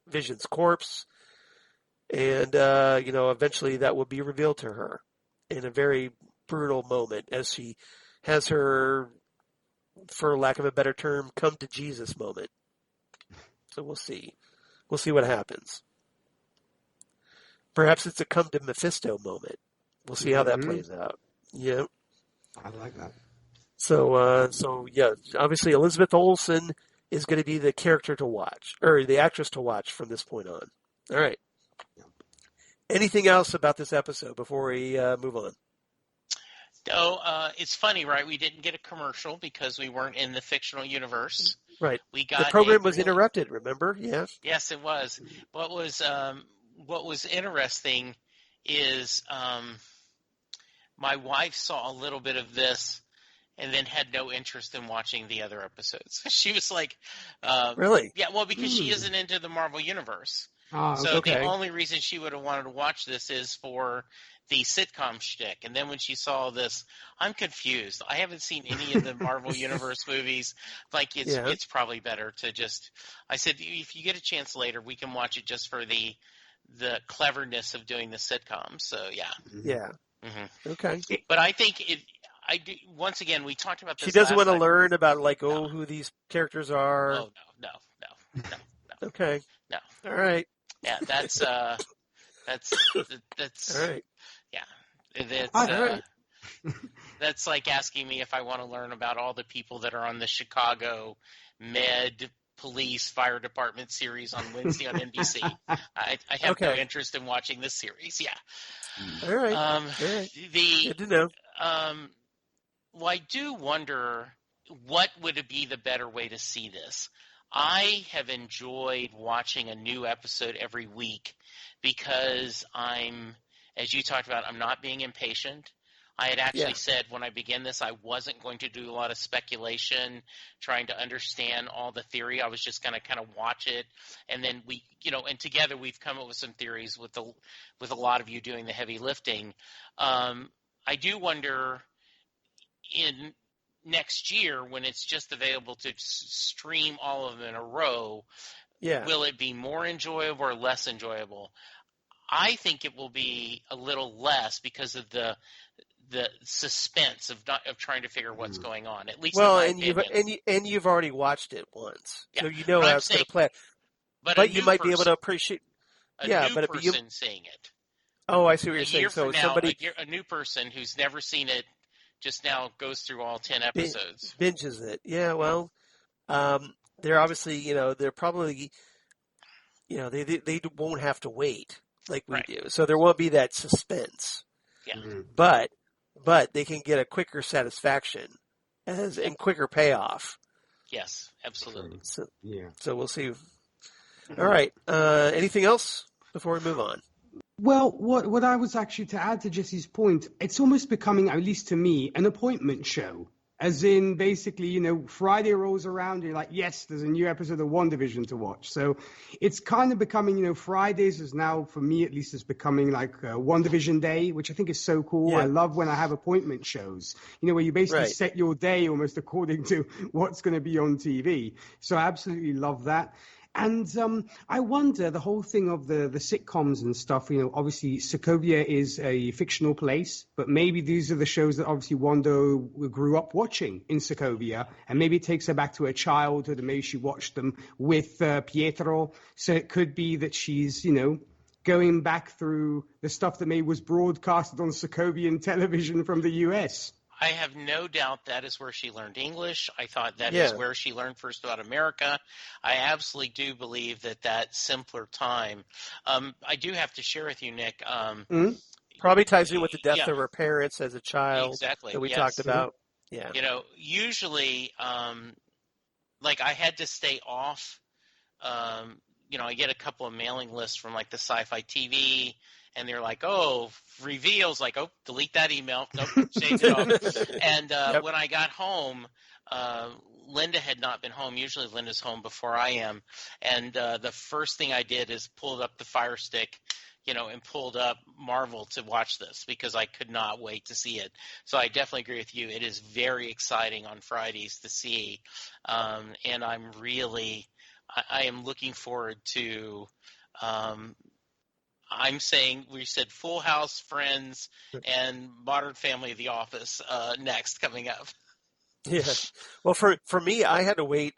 Vision's corpse, and eventually that will be revealed to her in a very brutal moment as she has her, for lack of a better term, come to Jesus moment. So we'll see what happens. Perhaps it's a come to Mephisto moment. We'll see how that plays out. Yeah, I like that. So yeah, obviously Elizabeth Olsen is going to be the character to watch, or the actress to watch from this point on. All right. Anything else about this episode before we move on? No, it's funny, right? We didn't get a commercial because we weren't in the fictional universe. Right. We got the program was interrupted, remember? Yes. Yes, it was. What was interesting is my wife saw a little bit of this and then had no interest in watching the other episodes. She was like, really? Yeah, well, because she isn't into the Marvel Universe. So okay. The only reason she would have wanted to watch this is for the sitcom shtick. And then when she saw this, I'm confused. I haven't seen any of the Marvel Universe movies. Like, it's probably better to just – I said, if you get a chance later, we can watch it just for the cleverness of doing the sitcom. So, yeah. Yeah. Mm-hmm. Okay. But I think I do, once again, we talked about this. She doesn't want to learn about who these characters are. Oh no. Okay. No. All right. Yeah, that's all right. Yeah, that's like asking me if I want to learn about all the people that are on the Chicago Med police fire department series on Wednesday on NBC. I have no interest in watching this series. Yeah. All right. All right. Good to know. Well, I do wonder what would be the better way to see this. I have enjoyed watching a new episode every week because as you talked about, I'm not being impatient. I had actually said when I began this, I wasn't going to do a lot of speculation, trying to understand all the theory. I was just going to kind of watch it. And then and together we've come up with some theories with a lot of you doing the heavy lifting. I do wonder in next year when it's just available to stream all of them in a row, will it be more enjoyable or less enjoyable? I think it will be a little less because of the suspense of trying to figure what's going on. At least, you've already watched it once, so you know how it's going to play. But you might be able to appreciate person seeing it. Oh, I see what you're saying. So a new person who's never seen it just now goes through all 10 episodes. Binges it. Yeah, well, they're obviously, they're probably, they won't have to wait like we do. So there won't be that suspense. Yeah. But they can get a quicker satisfaction and quicker payoff. Yes, absolutely. So we'll see. All right. Anything else before we move on? Well, what I was actually to add to Jesse's point, it's almost becoming, at least to me, an appointment show. As in, basically, Friday rolls around, you're like, yes, there's a new episode of WandaVision to watch. So it's kind of becoming, Fridays is now, for me at least, is becoming like WandaVision Day, which I think is so cool. Yeah. I love when I have appointment shows, where you basically set your day almost according to what's going to be on TV. So I absolutely love that. And I wonder, the whole thing of the sitcoms and stuff, obviously Sokovia is a fictional place, but maybe these are the shows that obviously Wanda grew up watching in Sokovia, and maybe it takes her back to her childhood, and maybe she watched them with Pietro. So it could be that she's, going back through the stuff that maybe was broadcasted on Sokovian television from the U.S. I have no doubt that is where she learned English. I thought that is where she learned first about America. I absolutely do believe that simpler time. I do have to share with you, Nick. Probably ties in with the death of her parents as a child that we talked about. Yeah. Usually, like I had to stay off. I get a couple of mailing lists from like the Sci-Fi TV. And they're like, reveals, like, delete that email. Nope, change it off. And when I got home, Linda had not been home. Usually Linda's home before I am. And the first thing I did is pulled up the Fire Stick, and pulled up Marvel to watch this because I could not wait to see it. So I definitely agree with you. It is very exciting on Fridays to see. And I am looking forward to we said Full House, Friends, and Modern Family, The Office next coming up. Yeah. Well, for me, I had to wait.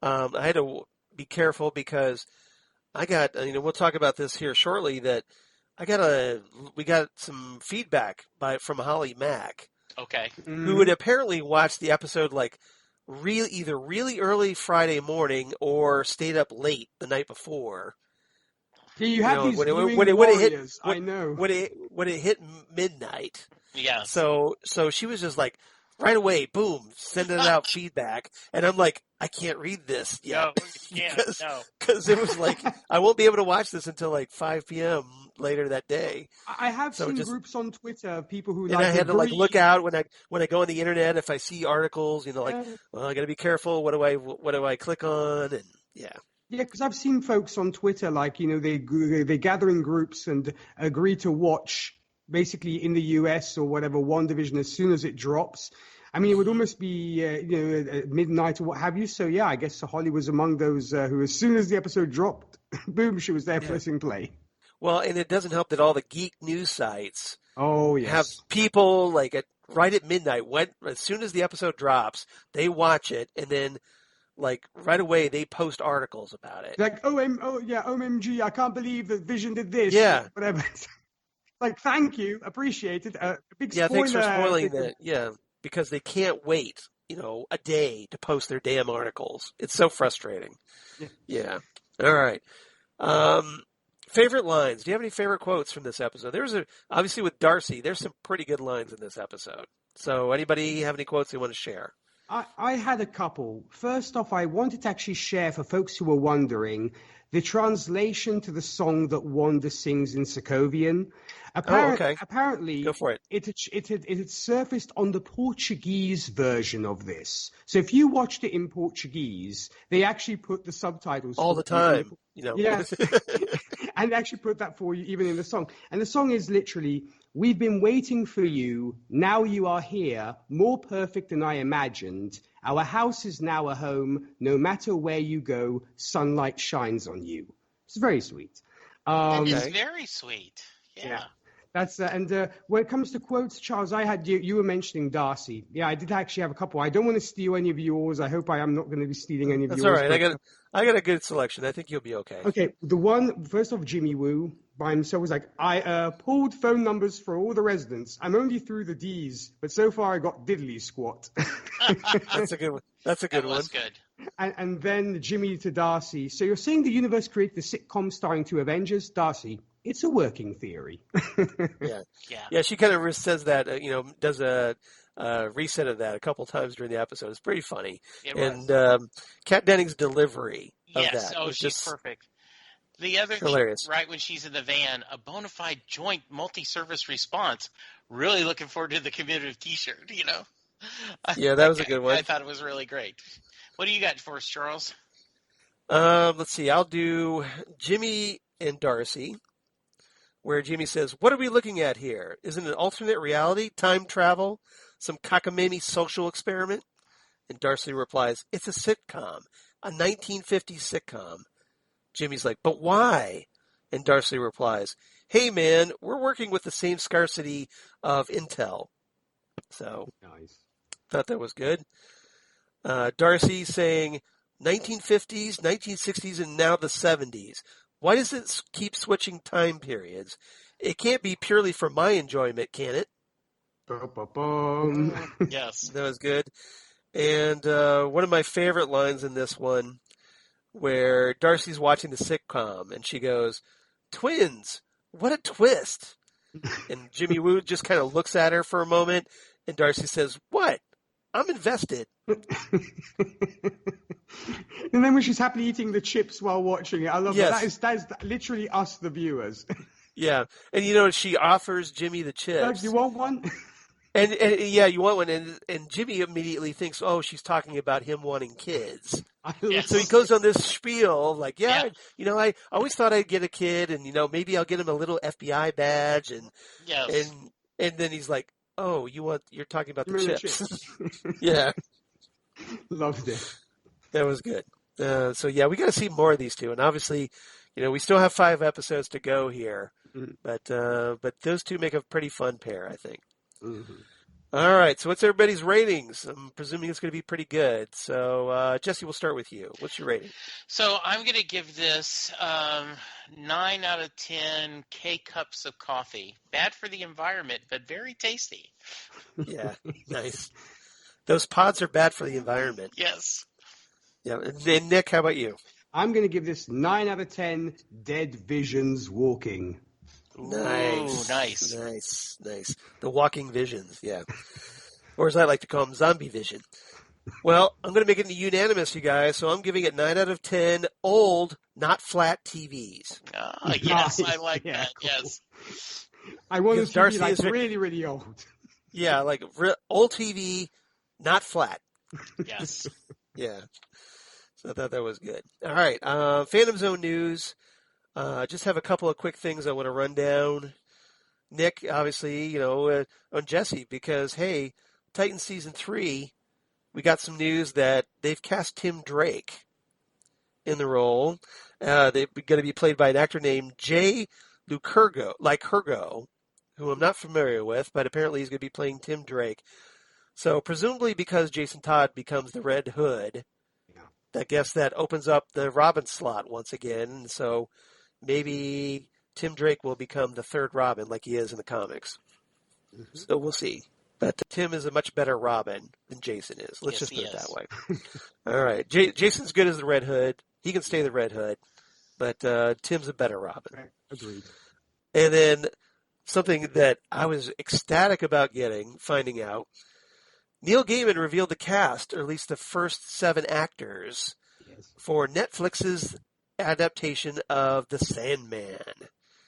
I had to be careful because I got, we'll talk about this here shortly, that we got some feedback from Holly Mack. Okay. Who had apparently watched the episode like either really early Friday morning or stayed up late the night before. Yeah, you have these when it hit, I know. When it hit midnight. Yeah. So she was just like, right away, boom, sending out feedback. And I'm like, I can't read this yet. No, you can't. Because it was like, I won't be able to watch this until like 5 p.m. later that day. I have seen groups on Twitter of people who I had to like look out when I go on the internet, if I see articles, well, I got to be careful. What do I click on? And yeah. Yeah, because I've seen folks on Twitter, like, they gather in groups and agree to watch, basically in the US or whatever, WandaVision as soon as it drops. I mean, it would almost be, at midnight or what have you. So, yeah, I guess Holly was among those who, as soon as the episode dropped, boom, she was there pressing play. Well, and it doesn't help that all the geek news sites have people, like, right at midnight, as soon as the episode drops, they watch it, and then like right away they post articles about it. Like OMG, I can't believe that Vision did this. Yeah. Whatever. Like, thank you, appreciate it. A big spoiler. Thanks for spoiling that. Yeah, because they can't wait. a day to post their damn articles. It's so frustrating. Yeah. Yeah. All right. Favorite lines. Do you have any favorite quotes from this episode? Obviously with Darcy, there's some pretty good lines in this episode. So anybody have any quotes they want to share? I had a couple. First off, I wanted to actually share for folks who were wondering the translation to the song that Wanda sings in Sokovian. Okay. Apparently, Go for it. It had surfaced on the Portuguese version of this. So if you watched it in Portuguese, they actually put the subtitles all the time. Yes. And they actually put that for you even in the song. And the song is literally, "We've been waiting for you. Now you are here, more perfect than I imagined. Our house is now a home. No matter where you go, sunlight shines on you." It's very sweet. It is very sweet. Yeah. That's and when it comes to quotes, Charles, I had you were mentioning Darcy. Yeah, I did actually have a couple. I don't want to steal any of yours. I hope I am not going to be stealing any of yours. That's all right. I got a good selection. I think you'll be okay. Okay, the one first off, Jimmy Woo by himself was like, "I pulled phone numbers for all the residents. I'm only through the D's, but so far I got diddly squat." That's a good one. That's a good one. That was good. And then Jimmy to Darcy. "So you're saying the universe created the sitcom starring two Avengers, Darcy? It's a working theory." Yeah. She kind of says that, does a reset of that a couple times during the episode. It's pretty funny. And Kat Dennings' delivery of that was she's just perfect. The other hilarious. thing, right when she's in the van, a bona fide joint multi-service response. Really looking forward to the commemorative T-shirt. Yeah, that was a good one. I thought it was really great. What do you got for us, Charles? Let's see. I'll do Jimmy and Darcy, where Jimmy says, "What are we looking at here? Isn't it an alternate reality, time travel, some cockamamie social experiment?" And Darcy replies, "It's a sitcom, a 1950s sitcom." Jimmy's like, "But why?" And Darcy replies, "Hey man, we're working with the same scarcity of intel." So, Nice. Thought that was good. Darcy saying 1950s, 1960s, and now the 70s. Why does it keep switching time periods? It can't be purely for my enjoyment, can it? Yes. That was good. And one of my favorite lines in this one, where Darcy's watching the sitcom, and she goes, "Twins, what a twist." And Jimmy Woo just kind of looks at her for a moment, and Darcy says, "What? I'm invested." And then when she's happily eating the chips while watching it, I love Yes. that. That is literally us, the viewers. Yeah. And she offers Jimmy the chips. Doug, do you want one? And yeah, you want one. And Jimmy immediately thinks, oh, she's talking about him wanting kids. Yes. So he goes on this spiel like, I always thought I'd get a kid, and maybe I'll get him a little FBI badge, and Yes. and then he's like, "Oh, you're talking about the Remember chips." Yeah, Loved it. that was good. So yeah, we got to see more of these two, and obviously, we still have 5 episodes to go here, but those two make a pretty fun pair, I think. Mm-hmm. All right, so what's everybody's ratings? I'm presuming it's going to be pretty good. So, Jesse, we'll start with you. What's your rating? So I'm going to give this 9 out of 10 K-cups of coffee. Bad for the environment, but very tasty. Yeah, nice. Those pods are bad for the environment. Yes. Yeah, and Nick, how about you? I'm going to give this 9 out of 10 dead visions walking. Nice. Ooh, Nice. The walking visions, yeah. Or as I like to call them, zombie vision. Well, I'm going to make it unanimous, you guys, so I'm giving it 9 out of 10 old, not flat TVs. Oh, yes, Nice. I like Yeah, that, cool. yes. I want it Because to be Darcy is really, really old. Yeah, like old TV, not flat. Yes. Yeah. So I thought that was good. All right. Phantom Zone news. Just have a couple of quick things I want to run down. Nick, obviously, on Jesse, because, hey, Titan Season 3, we got some news that they've cast Tim Drake in the role. They're going to be played by an actor named Jay Lycurgo, who I'm not familiar with, but apparently he's going to be playing Tim Drake. So presumably because Jason Todd becomes the Red Hood, I guess that opens up the Robin slot once again. So maybe Tim Drake will become the third Robin like he is in the comics. So we'll see. But Tim is a much better Robin than Jason is. Let's Yes, just put it he that is. way. All right. Jason's good as the Red Hood. He can stay the Red Hood. But Tim's a better Robin. Agreed. And then something that I was ecstatic about finding out, Neil Gaiman revealed the cast, or at least the first 7 actors, Yes. for Netflix's adaptation of The Sandman.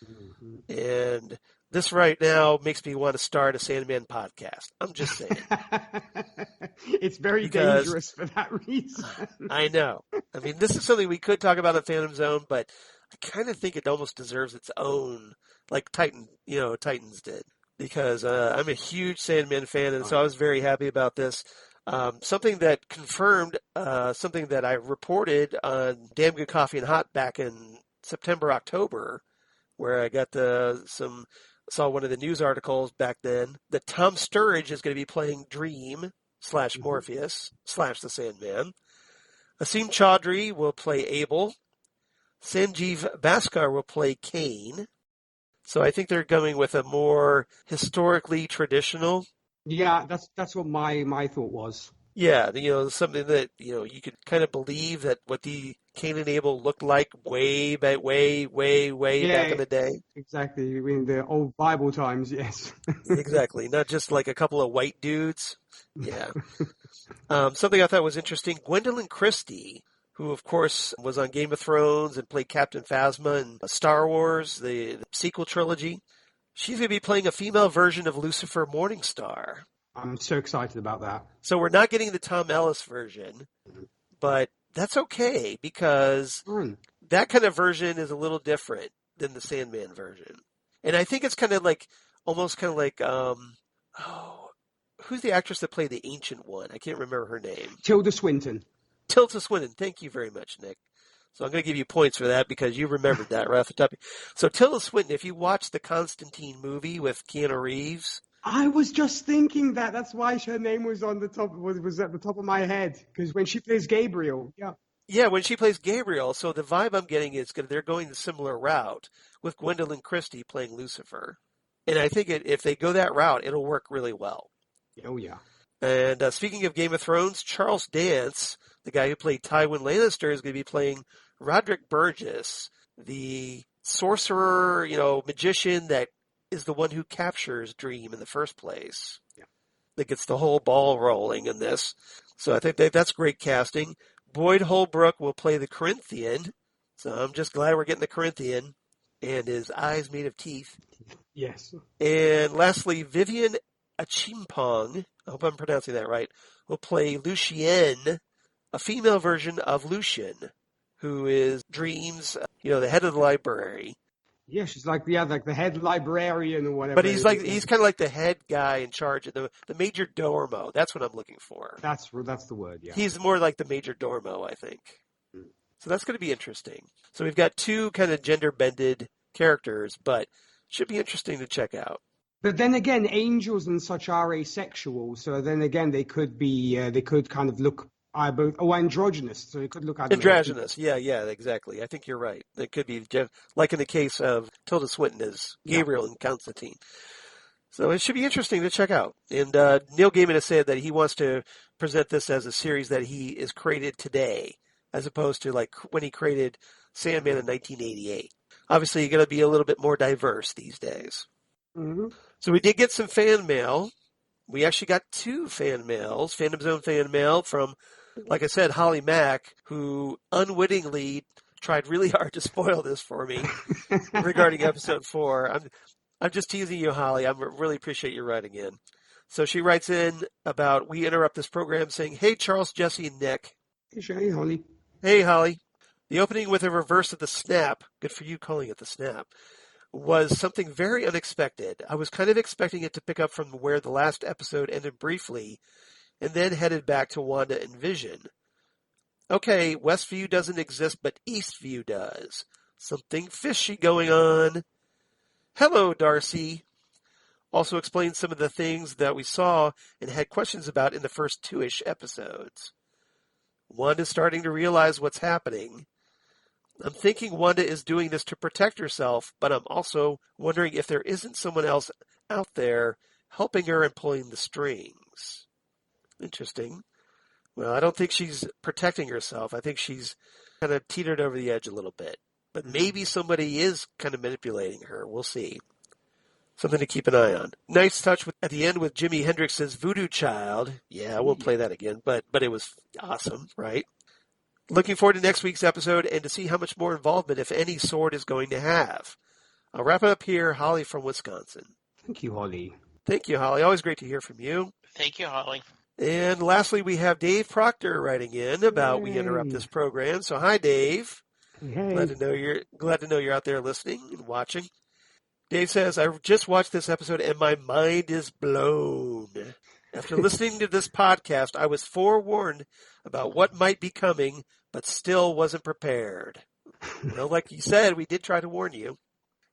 Mm-hmm. And this right now makes me want to start a Sandman podcast. I'm just saying. It's very Because- dangerous for that reason. I know. I mean, this is something we could talk about in Phantom Zone, but I kind of think it almost deserves its own, like Titans did. Because I'm a huge Sandman fan, and so I was very happy about this. Something that confirmed something that I reported on Damn Good Coffee and Hot back in September, October, where I got saw one of the news articles back then that Tom Sturridge is going to be playing Dream / Morpheus / the Sandman. Asim Chaudhry will play Abel. Sanjeev Bhaskar will play Cain. So I think they're going with a more historically traditional. Yeah, that's what my thought was. Yeah, something that, you could kind of believe that what the Cain and Abel looked like way back in the day. Exactly. In the old Bible times, yes. Exactly. Not just like a couple of white dudes. Yeah. Something I thought was interesting, Gwendolyn Christie, who of course was on Game of Thrones and played Captain Phasma in Star Wars, the sequel trilogy. She's going to be playing a female version of Lucifer Morningstar. I'm so excited about that. So we're not getting the Tom Ellis version, but that's okay because that kind of version is a little different than the Sandman version. And I think it's kind of like, almost kind of like, who's the actress that played the Ancient One? I can't remember her name. Tilda Swinton. Tilda Swinton. Thank you very much, Nick. So I'm going to give you points for that because you remembered that right off the top. So Tilda Swinton, if you watch the Constantine movie with Keanu Reeves. I was just thinking that. That's why her name was on the top, was at the top of my head. Because when she plays Gabriel, yeah. Yeah, when she plays Gabriel. So the vibe I'm getting is they're going the similar route with Gwendolyn Christie playing Lucifer. And I think if they go that route, it'll work really well. Oh, yeah. And speaking of Game of Thrones, Charles Dance, the guy who played Tywin Lannister, is going to be playing Roderick Burgess, the sorcerer, magician that is the one who captures Dream in the first place. Yeah. That gets the whole ball rolling in this. So I think that's great casting. Boyd Holbrook will play the Corinthian. So I'm just glad we're getting the Corinthian. And his eyes made of teeth. Yes. And lastly, Vivian Achimpong, I hope I'm pronouncing that right, will play Lucienne, a female version of Lucian, who is Dream's, the head of the library. Yeah, she's like the head librarian or whatever. But he's kind of like the head guy in charge of the major domo. That's what I'm looking for. That's the word, yeah. He's more like the major domo, I think. So that's going to be interesting. So we've got 2 kind of gender-bended characters, but should be interesting to check out. But then again, angels and such are asexual, so then again they could kind of look androgynous, so it could look androgynous. Yeah, exactly. I think you're right. It could be like in the case of Tilda Swinton as Gabriel and Constantine. So it should be interesting to check out. And Neil Gaiman has said that he wants to present this as a series that he is created today, as opposed to like when he created Sandman in 1988. Obviously, you're going to be a little bit more diverse these days. Mm-hmm. So we did get some fan mail. We actually got 2 fan mails, Phantom Zone fan mail from, like I said, Holly Mack, who unwittingly tried really hard to spoil this for me regarding episode 4. I'm just teasing you, Holly. I really appreciate you writing in. So she writes in about, we interrupt this program saying, hey, Charles, Jesse, and Nick. Hey, Holly. Hey, Holly. The opening with a reverse of the snap, good for you calling it the snap, was something very unexpected. I was kind of expecting it to pick up from where the last episode ended briefly, and then headed back to Wanda and Vision. Okay, Westview doesn't exist, but Eastview does. Something fishy going on. Hello, Darcy. Also explained some of the things that we saw and had questions about in the first 2-ish episodes. Wanda's starting to realize what's happening. I'm thinking Wanda is doing this to protect herself, but I'm also wondering if there isn't someone else out there helping her and pulling the strings. Interesting. Well, I don't think she's protecting herself. I think she's kind of teetered over the edge a little bit. But maybe somebody is kind of manipulating her. We'll see. Something to keep an eye on. Nice touch at the end with Jimi Hendrix's Voodoo Child. Yeah, I won't play that again, but it was awesome, right? Looking forward to next week's episode and to see how much more involvement, if any, Sword is going to have. I'll wrap it up here. Holly from Wisconsin. Thank you, Holly. Thank you, Holly. Always great to hear from you. Thank you, Holly. And lastly, we have Dave Proctor writing in about We Interrupt This Program. So hi, Dave. Hey. Glad to know you're out there listening and watching. Dave says, I just watched this episode and my mind is blown. After listening to this podcast, I was forewarned about what might be coming, but still wasn't prepared. Well, like you said, we did try to warn you.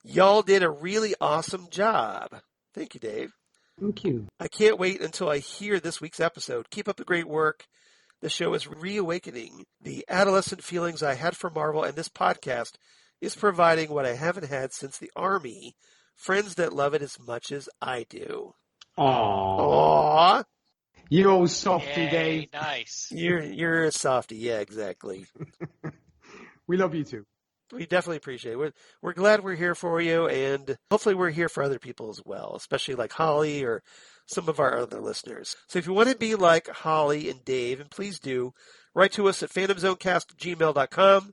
Y'all did a really awesome job. Thank you, Dave. Thank you. I can't wait until I hear this week's episode. Keep up the great work. The show is reawakening the adolescent feelings I had for Marvel, and this podcast is providing what I haven't had since the Army. Friends that love it as much as I do. Aww. You old softy, Yay, Dave. Nice. You're a softie. Yeah, exactly. We love you too. We definitely appreciate it. We're glad we're here for you, and hopefully we're here for other people as well, especially like Holly or some of our other listeners. So if you want to be like Holly and Dave, and please do, write to us at phantomzonecast@gmail.com.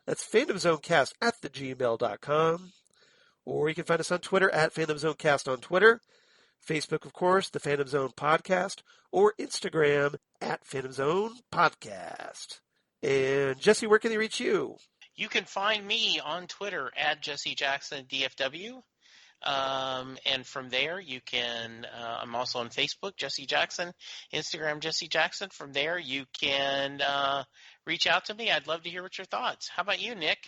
That's phantomzonecast@gmail.com. Or you can find us on Twitter at phantomzonecast on Twitter. Facebook, of course, the Phantom Zone Podcast, or Instagram at Phantom Zone Podcast. And Jesse, where can they reach you? You can find me on Twitter at Jesse Jackson DFW. And from there, you can, I'm also on Facebook, Jesse Jackson, Instagram, Jesse Jackson. From there, you can reach out to me. I'd love to hear what your thoughts. How about you, Nick?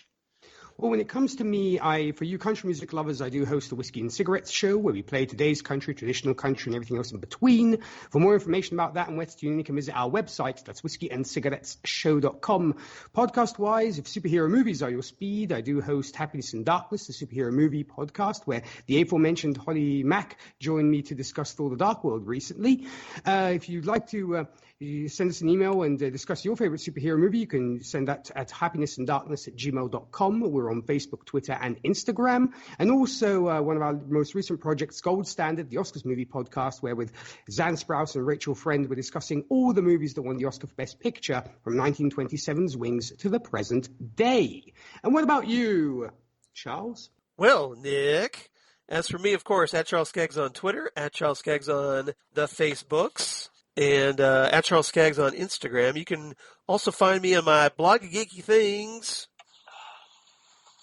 Well, when it comes to me, for you country music lovers, I do host the Whiskey and Cigarettes show where we play today's country, traditional country, and everything else in between. For more information about that and where to tune in, you can visit our website. That's whiskeyandcigarettesshow.com. Podcast-wise, if superhero movies are your speed, I do host Happiness and Darkness, the superhero movie podcast, where the aforementioned Holly Mack joined me to discuss Thor: The Dark World recently. If you'd like to send us an email and discuss your favorite superhero movie, you can send that at happinessanddarkness@gmail.com. We're on Facebook, Twitter, and Instagram. And also one of our most recent projects, Gold Standard, the Oscars movie podcast, where with Zan Sprouse and Rachel Friend, we're discussing all the movies that won the Oscar for Best Picture from 1927's Wings to the present day. And what about you, Charles? Well, Nick, as for me, of course, at Charles Skaggs on Twitter, at Charles Skaggs on the Facebooks, and at Charles Skaggs on Instagram. You can also find me on my blog of geeky things.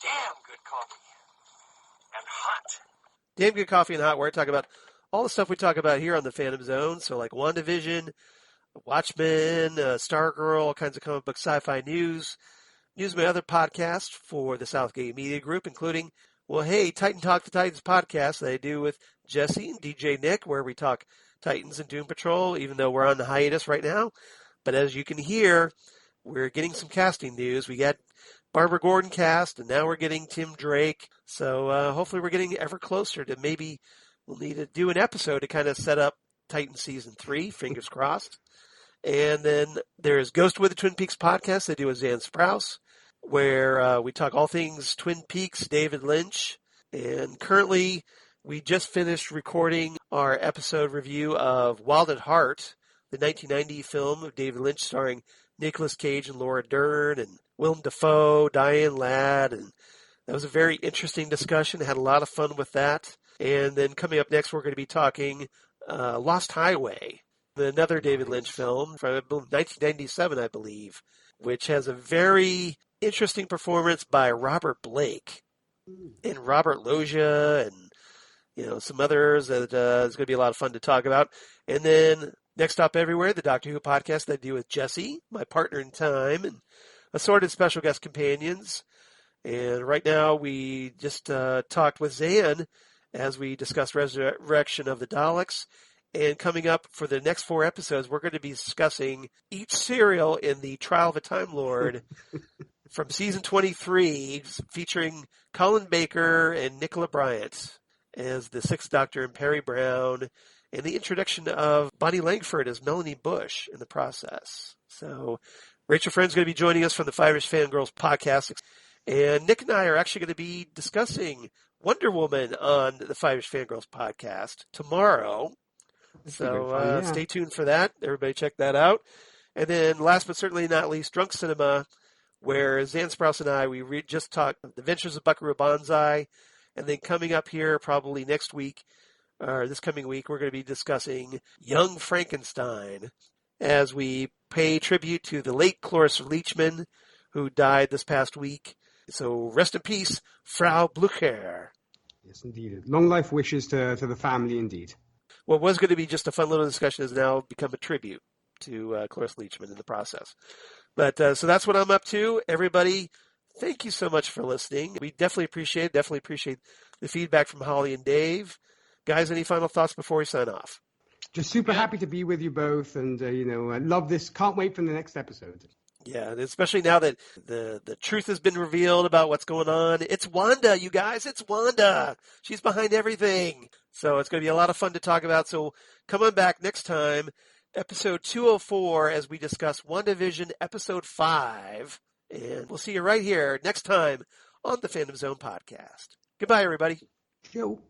Damn good coffee. And hot. Damn good coffee and hot, where I talk about all the stuff we talk about here on the Phantom Zone. So like WandaVision, Watchmen, Stargirl, all kinds of comic book sci-fi news. News my other podcast for the Southgate Media Group, including, well, hey, Titan Talk the Titans podcast that I do with Jesse and DJ Nick, where we talk Titans and Doom Patrol, even though we're on the hiatus right now. But as you can hear, we're getting some casting news. We got Barbara Gordon cast, and now we're getting Tim Drake. So hopefully we're getting ever closer to maybe we'll need to do an episode to kind of set up Titan Season 3, fingers crossed. And then there's Ghost with the Twin Peaks podcast they do with Zan Sprouse, where we talk all things Twin Peaks, David Lynch. And currently we just finished recording our episode review of Wild at Heart, the 1990 film of David Lynch starring Nicolas Cage and Laura Dern and Willem Dafoe, Diane Ladd, and that was a very interesting discussion. Had a lot of fun with that. And then coming up next, we're going to be talking Lost Highway, another David Lynch film from 1997, I believe, which has a very interesting performance by Robert Blake and Robert Loggia and some others that is going to be a lot of fun to talk about. And then Next Stop Everywhere, the Doctor Who podcast that I do with Jesse, my partner in time, and assorted special guest companions. And right now we just talked with Zan as we discussed Resurrection of the Daleks. And coming up for the next 4 episodes, we're going to be discussing each serial in the Trial of a Time Lord from season 23, featuring Colin Baker and Nicola Bryant. as the Sixth Doctor and Perry Brown, and the introduction of Bonnie Langford as Melanie Bush in the process. So Rachel Friend's going to be joining us from the Five-ish Fangirls podcast, and Nick and I are actually going to be discussing Wonder Woman on the Five-ish Fangirls podcast tomorrow. So stay tuned for that. Everybody check that out. And then last but certainly not least, Drunk Cinema, where Zan Sprouse and I, we just talked The Adventures of Buckaroo Banzai. And then coming up here probably next week, or this coming week, we're going to be discussing Young Frankenstein as we pay tribute to the late Cloris Leachman, who died this past week. So rest in peace, Frau Blucher. Yes, indeed. Long life wishes to the family, indeed. What was going to be just a fun little discussion has now become a tribute to Cloris Leachman in the process. But so that's what I'm up to. Everybody, thank you so much for listening. We definitely appreciate the feedback from Holly and Dave. Guys, any final thoughts before we sign off? Just super happy to be with you both, and I love this. Can't wait for the next episode. Yeah, especially now that the truth has been revealed about what's going on. It's Wanda, you guys. It's Wanda. She's behind everything. So it's going to be a lot of fun to talk about. So come on back next time, episode 204, as we discuss WandaVision episode 5. And we'll see you right here next time on the Fandom Zone podcast. Goodbye, everybody. Yo.